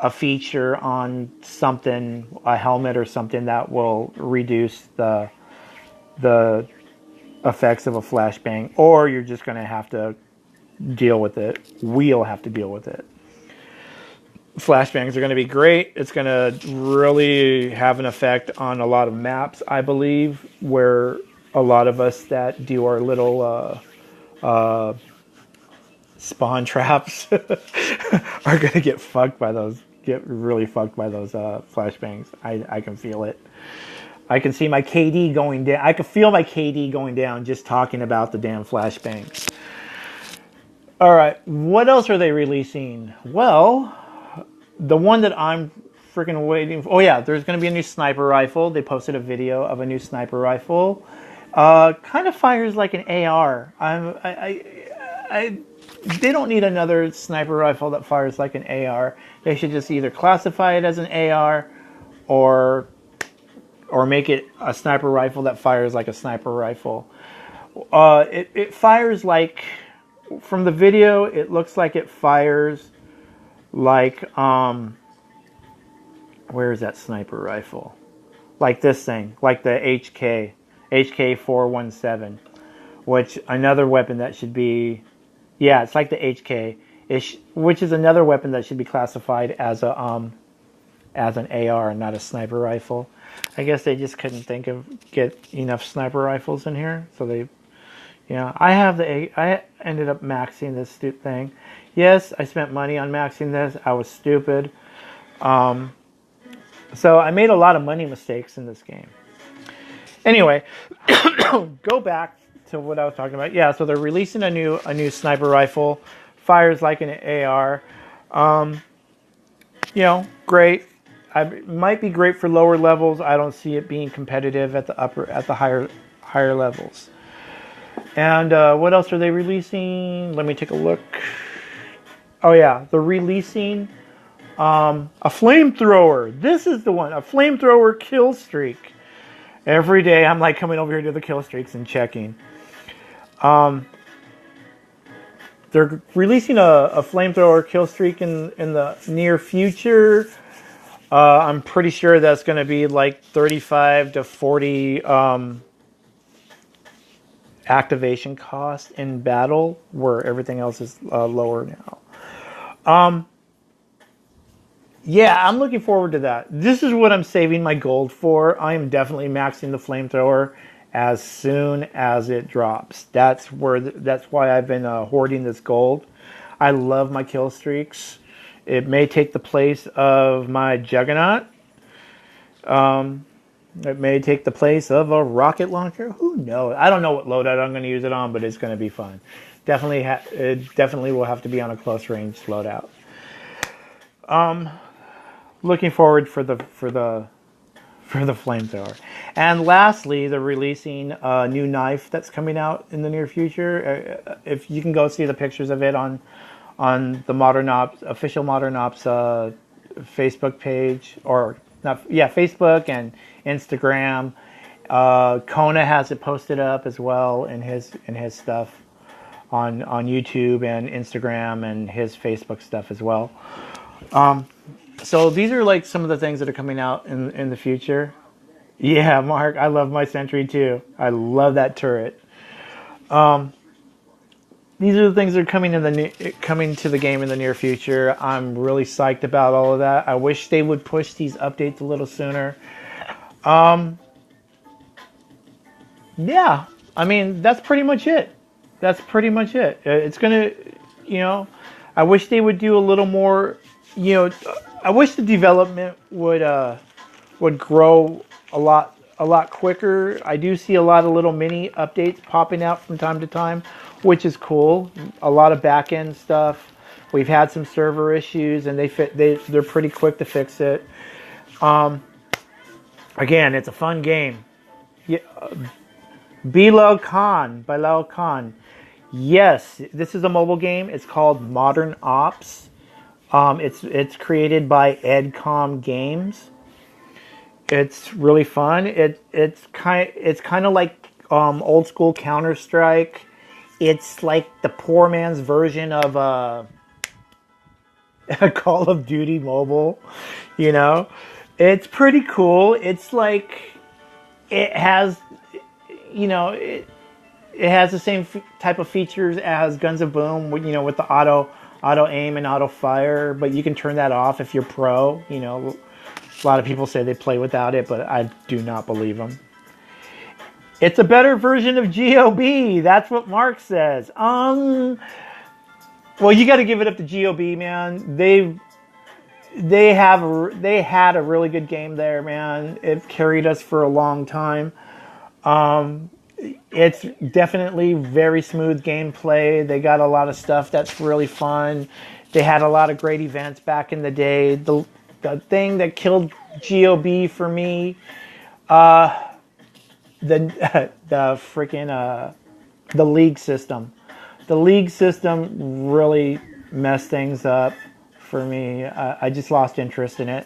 a feature on something, a helmet or something that will reduce the effects of a flashbang, or you're just going to have to deal with it. We'll have to deal with it. Flashbangs are going to be great. It's going to really have an effect on a lot of maps, I believe, where a lot of us that do our little spawn traps are going to get really fucked by those flashbangs. I can feel it. I can see my KD going down. I can feel my KD going down just talking about the damn flashbangs. All right, what else are they releasing? Well, the one that I'm freaking waiting for. Oh yeah, there's going to be a new sniper rifle. They posted a video of a new sniper rifle. Kind of fires like an AR. They don't need another sniper rifle that fires like an AR. They should just either classify it as an AR or make it a sniper rifle that fires like a sniper rifle. It fires like, from the video, it looks like it fires like, where is that sniper rifle? Like this thing, like the HK417, which another weapon that should be, yeah, it's like the HK, which is another weapon that should be classified as an AR and not a sniper rifle. I guess they just couldn't get enough sniper rifles in here, so they, yeah. I ended up maxing this thing. Yes, I spent money on maxing this. I was stupid. So I made a lot of money mistakes in this game. Anyway, go back to what I was talking about. Yeah, so they're releasing a new sniper rifle, fires like an AR. You know, great. It might be great for lower levels. I don't see it being competitive at the higher levels. And what else are they releasing? Let me take a look. Oh yeah, they're releasing a flamethrower. This is the one, a flamethrower kill streak. Every day I'm like coming over here to the kill streaks and checking. They're releasing a flamethrower kill streak in the near future. I'm pretty sure that's going to be like 35 to 40 activation cost in battle, where everything else is lower now. Yeah, I'm looking forward to that. This is what I'm saving my gold for. I am definitely maxing the flamethrower as soon as it drops. That's why I've been hoarding this gold. I love my kill streaks. It may take the place of my Juggernaut. It may take the place of a rocket launcher. Who knows? I don't know what loadout I'm going to use it on, but it's going to be fun. It definitely will have to be on a close range loadout. Looking forward for the flamethrower. And lastly, they're releasing a new knife that's coming out in the near future. If you can go see the pictures of it on the Modern Ops official Modern Ops Facebook page, or not, yeah, Facebook and Instagram. Kona has it posted up as well in his stuff on YouTube and Instagram and his Facebook stuff as well. So these are like some of the things that are coming out in the future. Yeah, Mark, I love my Sentry too. I love that turret. These are the things that are coming to the game in the near future. I'm really psyched about all of that. I wish they would push these updates a little sooner. Yeah, I mean, that's pretty much it. It's gonna, I wish they would do a little more. I wish the development would grow a lot quicker. I do see a lot of little mini updates popping out from time to time, which is cool. A lot of back end stuff. We've had some server issues, and they're pretty quick to fix it. Again, it's a fun game. Yeah, Bilal Khan. Yes, this is a mobile game. It's called Modern Ops. It's created by Edcom Games. It's really fun. It's kind of like old school Counter-Strike. It's like the poor man's version of Call of Duty Mobile. It's pretty cool. It's like it has the same type of features as Guns of Boom, with the auto aim and auto fire, but you can turn that off if you're pro. A lot of people say they play without it, but I do not believe them. It's a better version of GOB. That's what Mark says. Well, you got to give it up to GOB, man. They had a really good game there, man. It carried us for a long time. It's definitely very smooth gameplay. They got a lot of stuff that's really fun. They had a lot of great events back in the day. The thing that killed GOB for me, the league system. The league system really messed things up for me. I just lost interest in it,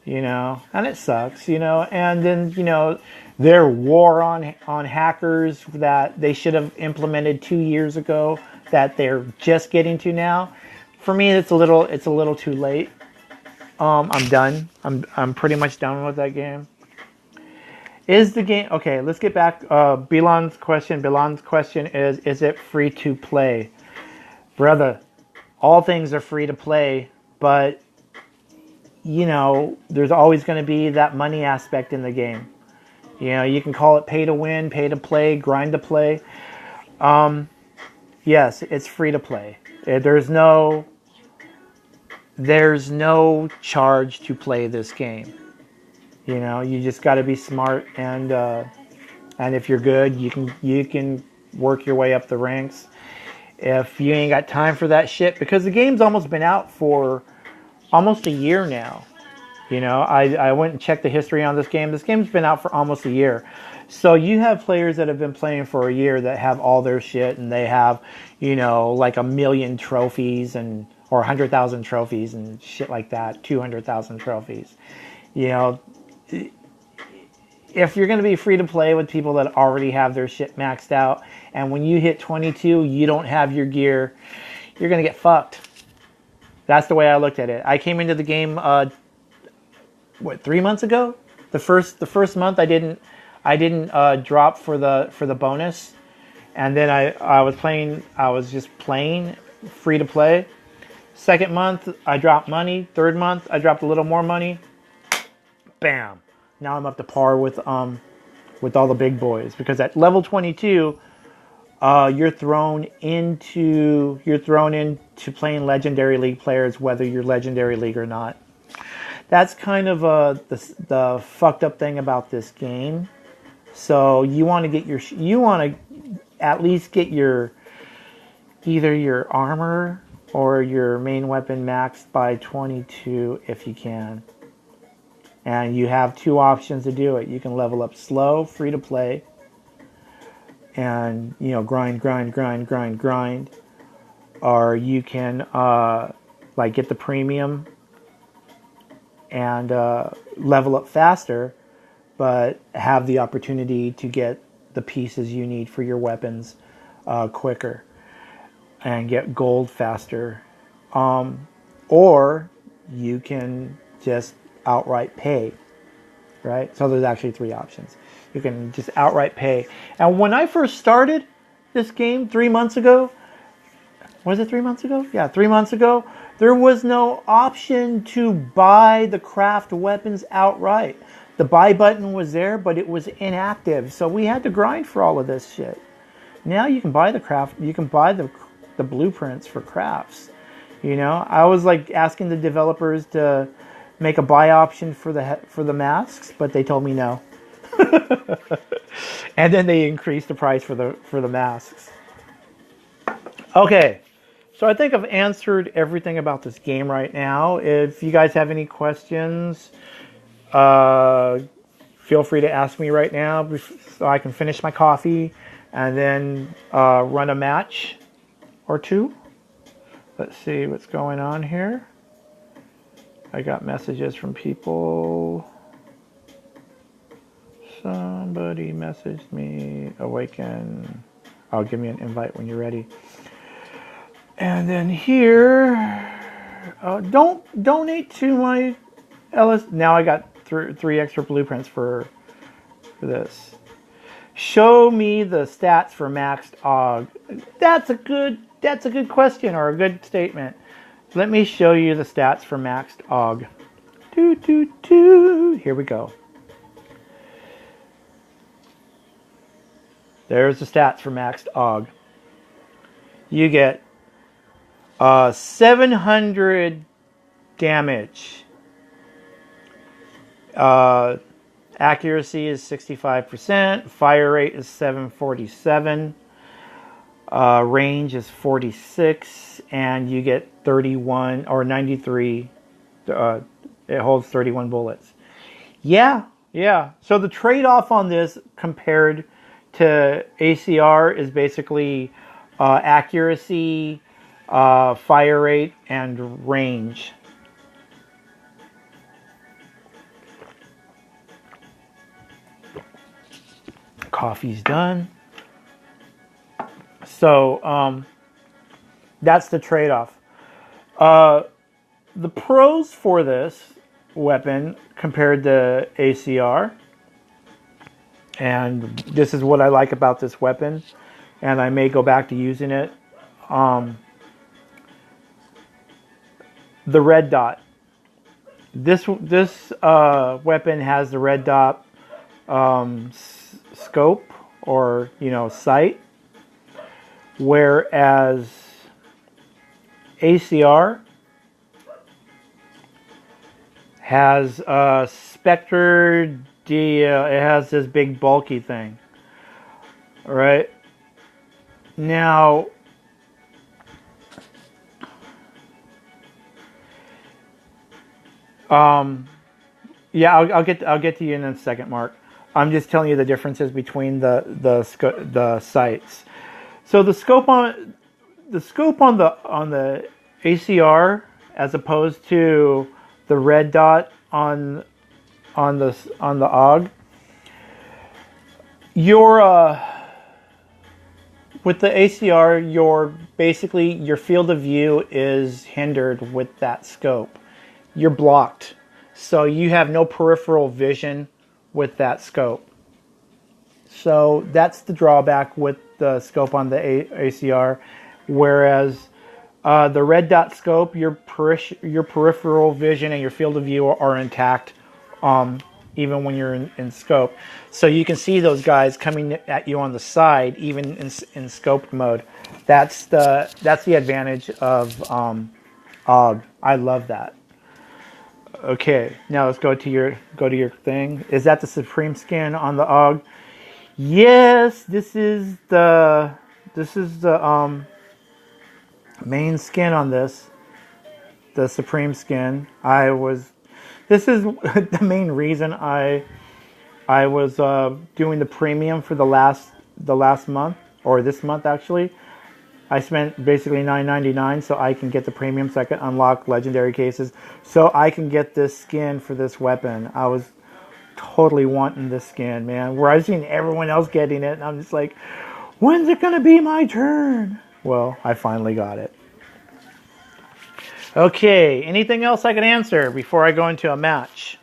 and it sucks, and then, their war on hackers that they should have implemented 2 years ago that they're just getting to now. For me, it's a little too late. I'm done. I'm pretty much done with that game. Is the game okay? Let's get back. Bilan's question is it free to play, brother? All things are free to play, but there's always going to be that money aspect in the game. You can call it pay to win, pay to play, grind to play. Yes, it's free to play. There's no charge to play this game. You just got to be smart, and if you're good, you can work your way up the ranks. If you ain't got time for that shit, because the game's almost been out for almost a year now. I went and checked the history on this game. This game's been out for almost a year. So you have players that have been playing for a year that have all their shit, and they have, like 1 million trophies or 100,000 trophies and shit like that, 200,000 trophies. If you're going to be free to play with people that already have their shit maxed out, and when you hit 22, you don't have your gear, you're going to get fucked. That's the way I looked at it. I came into the game 3 months ago. The first month I didn't drop for the bonus, and then I was just playing free to play. Second month I dropped money. Third month I dropped a little more money. Bam! Now I'm up to par with with all the big boys, because at level 22, you're thrown into playing Legendary League players, whether you're Legendary League or not. That's kind of the fucked up thing about this game. So you want to at least get either your armor or your main weapon maxed by 22 if you can. And you have two options to do it. You can level up slow, free to play, and grind, or you can get the premium and level up faster, but have the opportunity to get the pieces you need for your weapons quicker and get gold faster. Or you can just outright pay, right? So there's actually three options. You can just outright pay. And when I first started this game 3 months ago, was it 3 months ago? Yeah, 3 months ago, there was no option to buy the craft weapons outright. The buy button was there, but it was inactive. So we had to grind for all of this shit. Now you can buy the blueprints for crafts. I was asking the developers to make a buy option for the masks, but they told me no. And then they increased the price for the masks. Okay, so I think I've answered everything about this game right now. If you guys have any questions, feel free to ask me right now so I can finish my coffee and then run a match or two. Let's see what's going on here. I got messages from people. Somebody messaged me. Awaken. Oh, give me an invite when you're ready. And then here, don't donate to my LS. Now I got three extra blueprints for this. Show me the stats for maxed AUG. That's a good question, or a good statement. Let me show you the stats for maxed AUG. Here we go. There's the stats for maxed AUG. You get 700 damage. Accuracy is 65%. Fire rate is 747. Range is 46, and you get 31 or 93. It holds 31 bullets. Yeah. So the trade-off on this compared to ACR is basically accuracy, fire rate, and range. Coffee's done. So that's the trade-off. The pros for this weapon compared to ACR, and this is what I like about this weapon, and I may go back to using it. The red dot. This weapon has the red dot scope, or sight, whereas ACR has Spectre D. It has this big bulky thing. All right. Now, yeah, I'll get to you in a second, Mark. I'm just telling you the differences between the sights. So the scope on the ACR, as opposed to the red dot on the AUG, with the ACR, your field of view is hindered with that scope. You're blocked, so you have no peripheral vision with that scope. So that's the drawback with the scope on the ACR, whereas the red dot scope, your peripheral vision and your field of view are intact even when you're in scope. So you can see those guys coming at you on the side, even in scoped mode. That's the advantage of AUG. I love that. Okay, now let's go to your thing. Is that the Supreme skin on the AUG? Yes, this is the main skin on this. The Supreme skin. This is the main reason I was doing the premium for the last month, or this month actually. I spent basically $9.99 so I can get the premium, so I can unlock legendary cases, so I can get this skin for this weapon. I was totally wanting this skin, man. Where I've seen everyone else getting it, and I'm just like, when's it gonna be my turn? Well, I finally got it. Okay, anything else I can answer before I go into a match?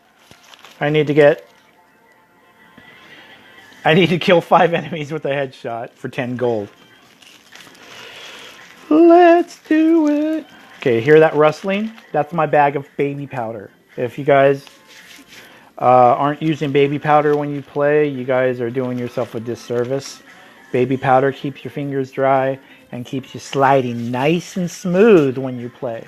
I need to kill 5 enemies with a headshot for 10 gold. Let's do it. Okay, hear that rustling? That's my bag of baby powder. If you guys aren't using baby powder when you play, you guys are doing yourself a disservice. Baby powder keeps your fingers dry and keeps you sliding nice and smooth when you play.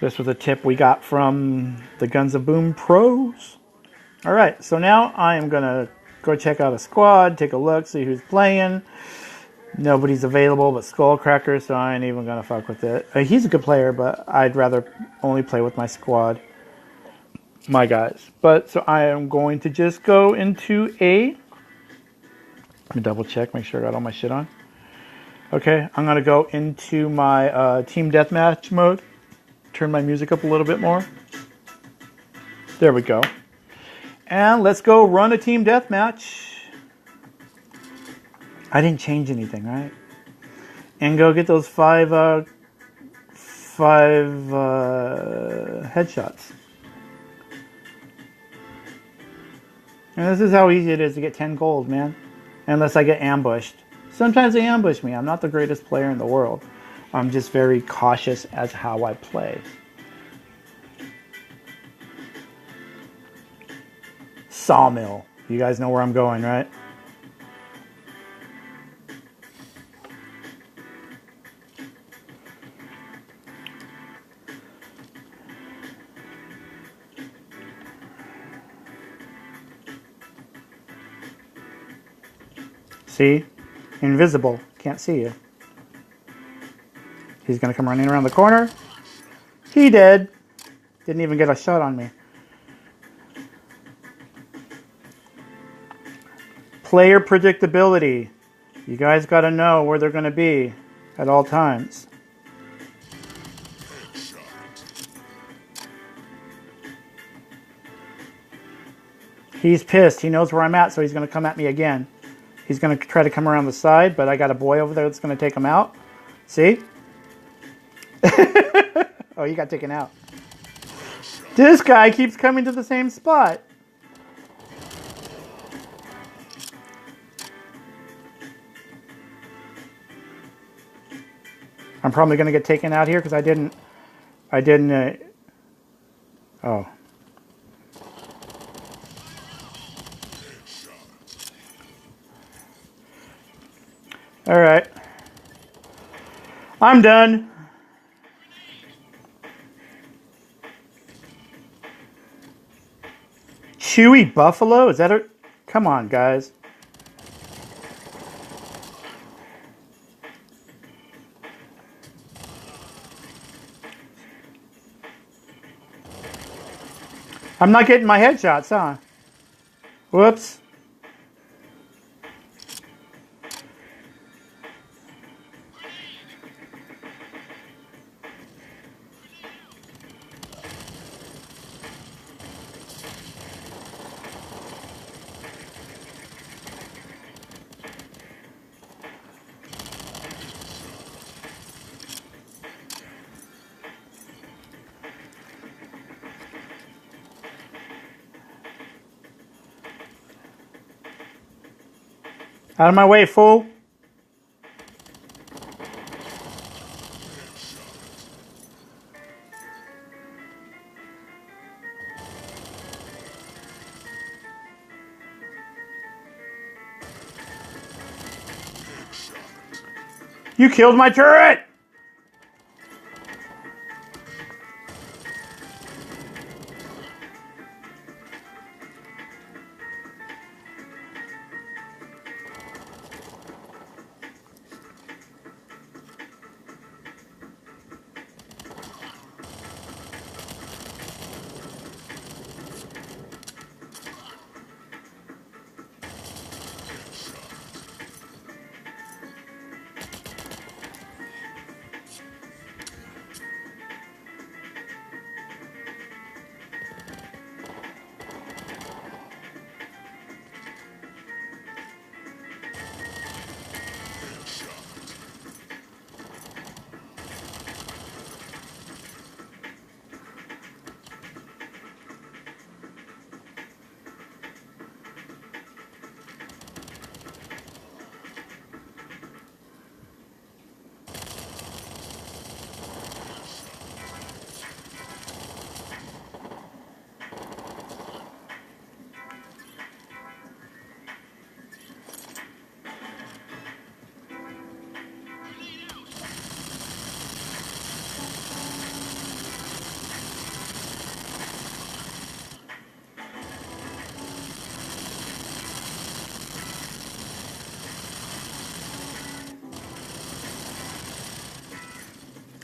This was a tip we got from the Guns of Boom pros. Alright, so now I am going to go check out a squad, take a look, see who's playing. Nobody's available but Skullcracker, so I ain't even going to fuck with it. He's a good player, but I'd rather only play with my squad. My guys. But, so I am going to just go into a... Let me double check, make sure I got all my shit on. Okay, I'm going to go into my team deathmatch mode. Turn my music up a little bit more. There we go. And let's go run a team deathmatch. I didn't change anything, right? And go get those five headshots. And this is how easy it is to get 10 gold, man. Unless I get ambushed. Sometimes they ambush me. I'm not the greatest player in the world. I'm just very cautious as how I play. Sawmill. You guys know where I'm going, right? See? Invisible. Can't see you. He's going to come running around the corner. He did. Didn't even get a shot on me. Player predictability. You guys got to know where they're going to be at all times. He's pissed. He knows where I'm at, so he's going to come at me again. He's going to try to come around the side, but I got a boy over there that's going to take him out. See? Oh, he got taken out. This guy keeps coming to the same spot. I'm probably going to get taken out here because I didn't, oh. All right. I'm done. Chewy buffalo? Is that a... Come on, guys. I'm not getting my headshots, huh? Whoops. Out of my way, fool. You killed my turret!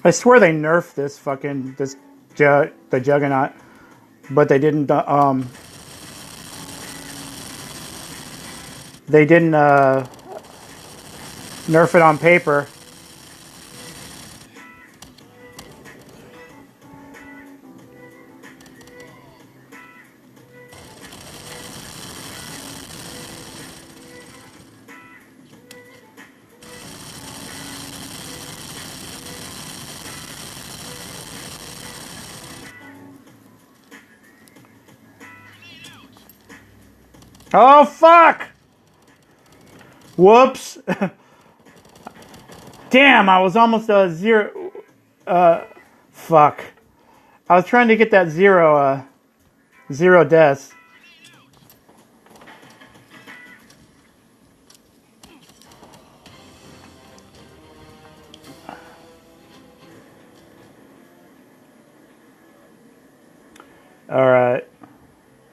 I swear they nerfed this the Juggernaut, but they didn't nerf it on paper. Oh, fuck! Whoops. Damn, I was almost a zero. Fuck. I was trying to get that zero deaths. Alright.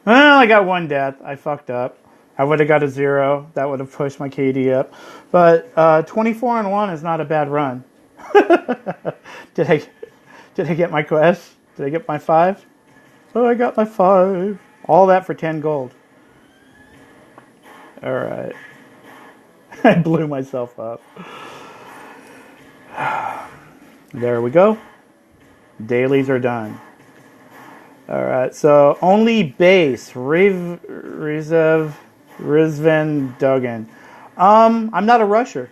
Well, I got one death. I fucked up. I would have got a 0. That would have pushed my KD up. But 24-1 is not a bad run. Did I get my quest? Did I get my 5? Oh, I got my 5. All that for 10 gold. Alright. I blew myself up. There we go. Dailies are done. Alright, so only base. Rizven Duggan. I'm not a rusher.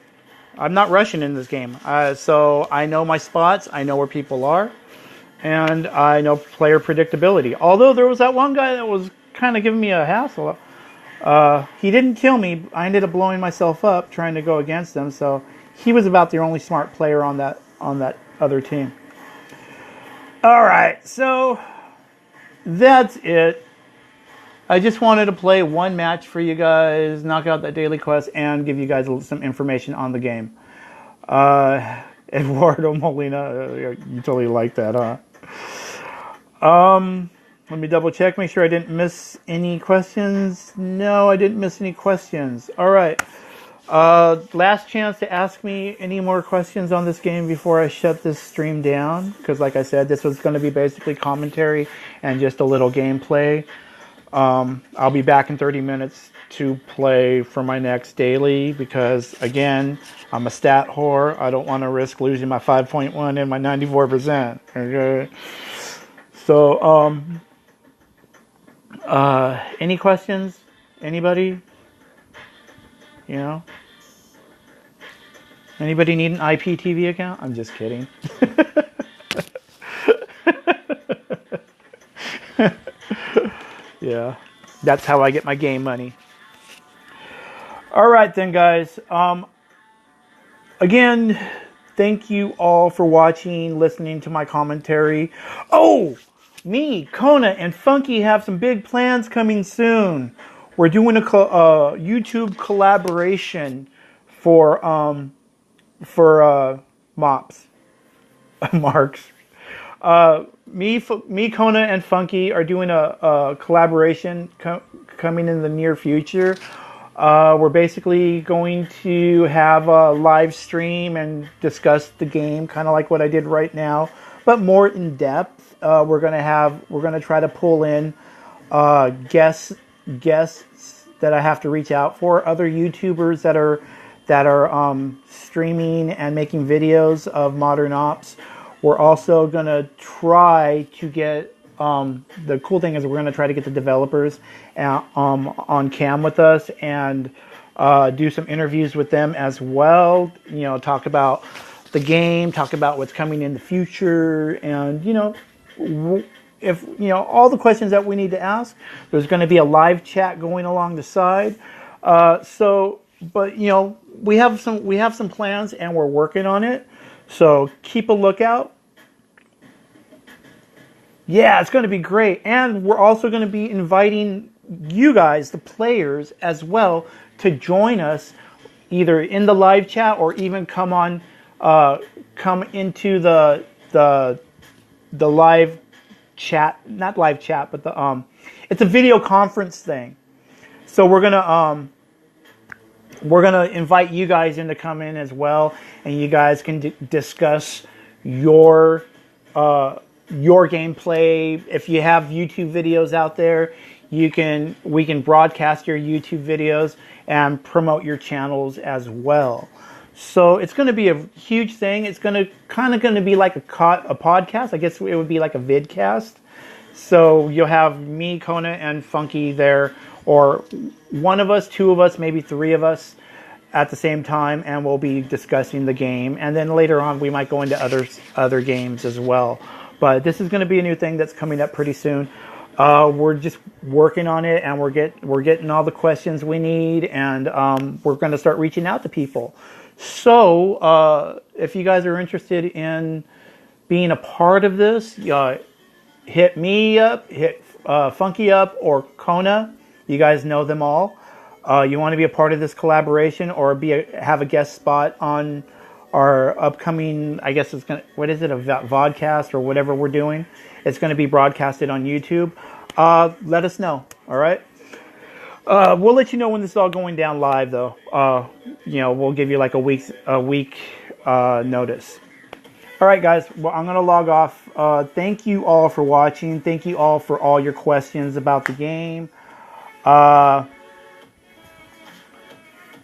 I'm not rushing in this game. So I know my spots. I know where people are. And I know player predictability. Although there was that one guy that was kind of giving me a hassle. He didn't kill me. I ended up blowing myself up trying to go against him. So he was about the only smart player on that other team. Alright, so that's it. I just wanted to play one match for you guys, knock out that daily quest, and give you guys some information on the game. Eduardo Molina, you totally like that, huh? Let me double check, make sure I didn't miss any questions. No, I didn't miss any questions. All right. Last chance to ask me any more questions on this game before I shut this stream down. Because like I said, this was going to be basically commentary and just a little gameplay. I'll be back in 30 minutes to play for my next daily. Because again, I'm a stat whore. I don't want to risk losing my 5.1 and my 94%. Okay. So, any questions? Anybody? You know? Anybody need an IPTV account? I'm just kidding. Yeah, that's how I get my game money. All right then, guys. Again, thank you all for watching, listening to my commentary. Oh, me, Kona, and Funky have some big plans coming soon. We're doing a YouTube collaboration for Mops, Marks. Me, Kona, and Funky are doing a collaboration coming in the near future. We're basically going to have a live stream and discuss the game, kind of like what I did right now, but more in depth. We're gonna try to pull in guests that I have to reach out for, other YouTubers that are streaming and making videos of Modern Ops. We're also gonna try to get the cool thing is we're gonna try to get the developers on cam with us and do some interviews with them as well. You know, talk about the game, talk about what's coming in the future, and if all the questions that we need to ask. There's going to be a live chat going along the side. But we have some plans and we're working on it. So keep a lookout. Yeah, it's going to be great, and we're also going to be inviting you guys, the players, as well, to join us either in the live chat or even come into the live chat, not live chat, but it's a video conference thing. So we're gonna invite you guys in to come in as well, and you guys can discuss your gameplay. If you have YouTube videos out there, we can broadcast your YouTube videos and promote your channels as well. So it's going to be a huge thing. It's going to be like a podcast. I guess it would be like a vidcast. So you'll have me, Kona, and Funky there, or one of us, two of us, maybe three of us at the same time, and we'll be discussing the game. And then later on, we might go into other games as well. But this is going to be a new thing that's coming up pretty soon. We're just working on it, and we're getting all the questions we need, and we're going to start reaching out to people. So if you guys are interested in being a part of this, hit me up, hit Funky up, or Kona. You guys know them all. You want to be a part of this collaboration or have a guest spot on our upcoming, I guess it's going to, what is it, a vodcast or whatever we're doing. It's going to be broadcasted on YouTube. Let us know, all right? We'll let you know when this is all going down live, though. We'll give you like a week notice. All right, guys. Well, I'm going to log off. Thank you all for watching. Thank you all for all your questions about the game.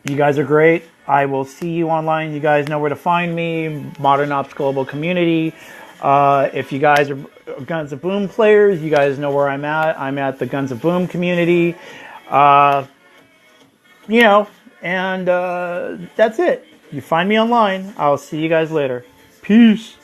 You guys are great. I will see you online. You guys know where to find me. Modern Ops Global Community. If you guys are Guns of Boom players, you guys know where I'm at. I'm at the Guns of Boom community. And that's it. You find me online. I'll see you guys later. Peace.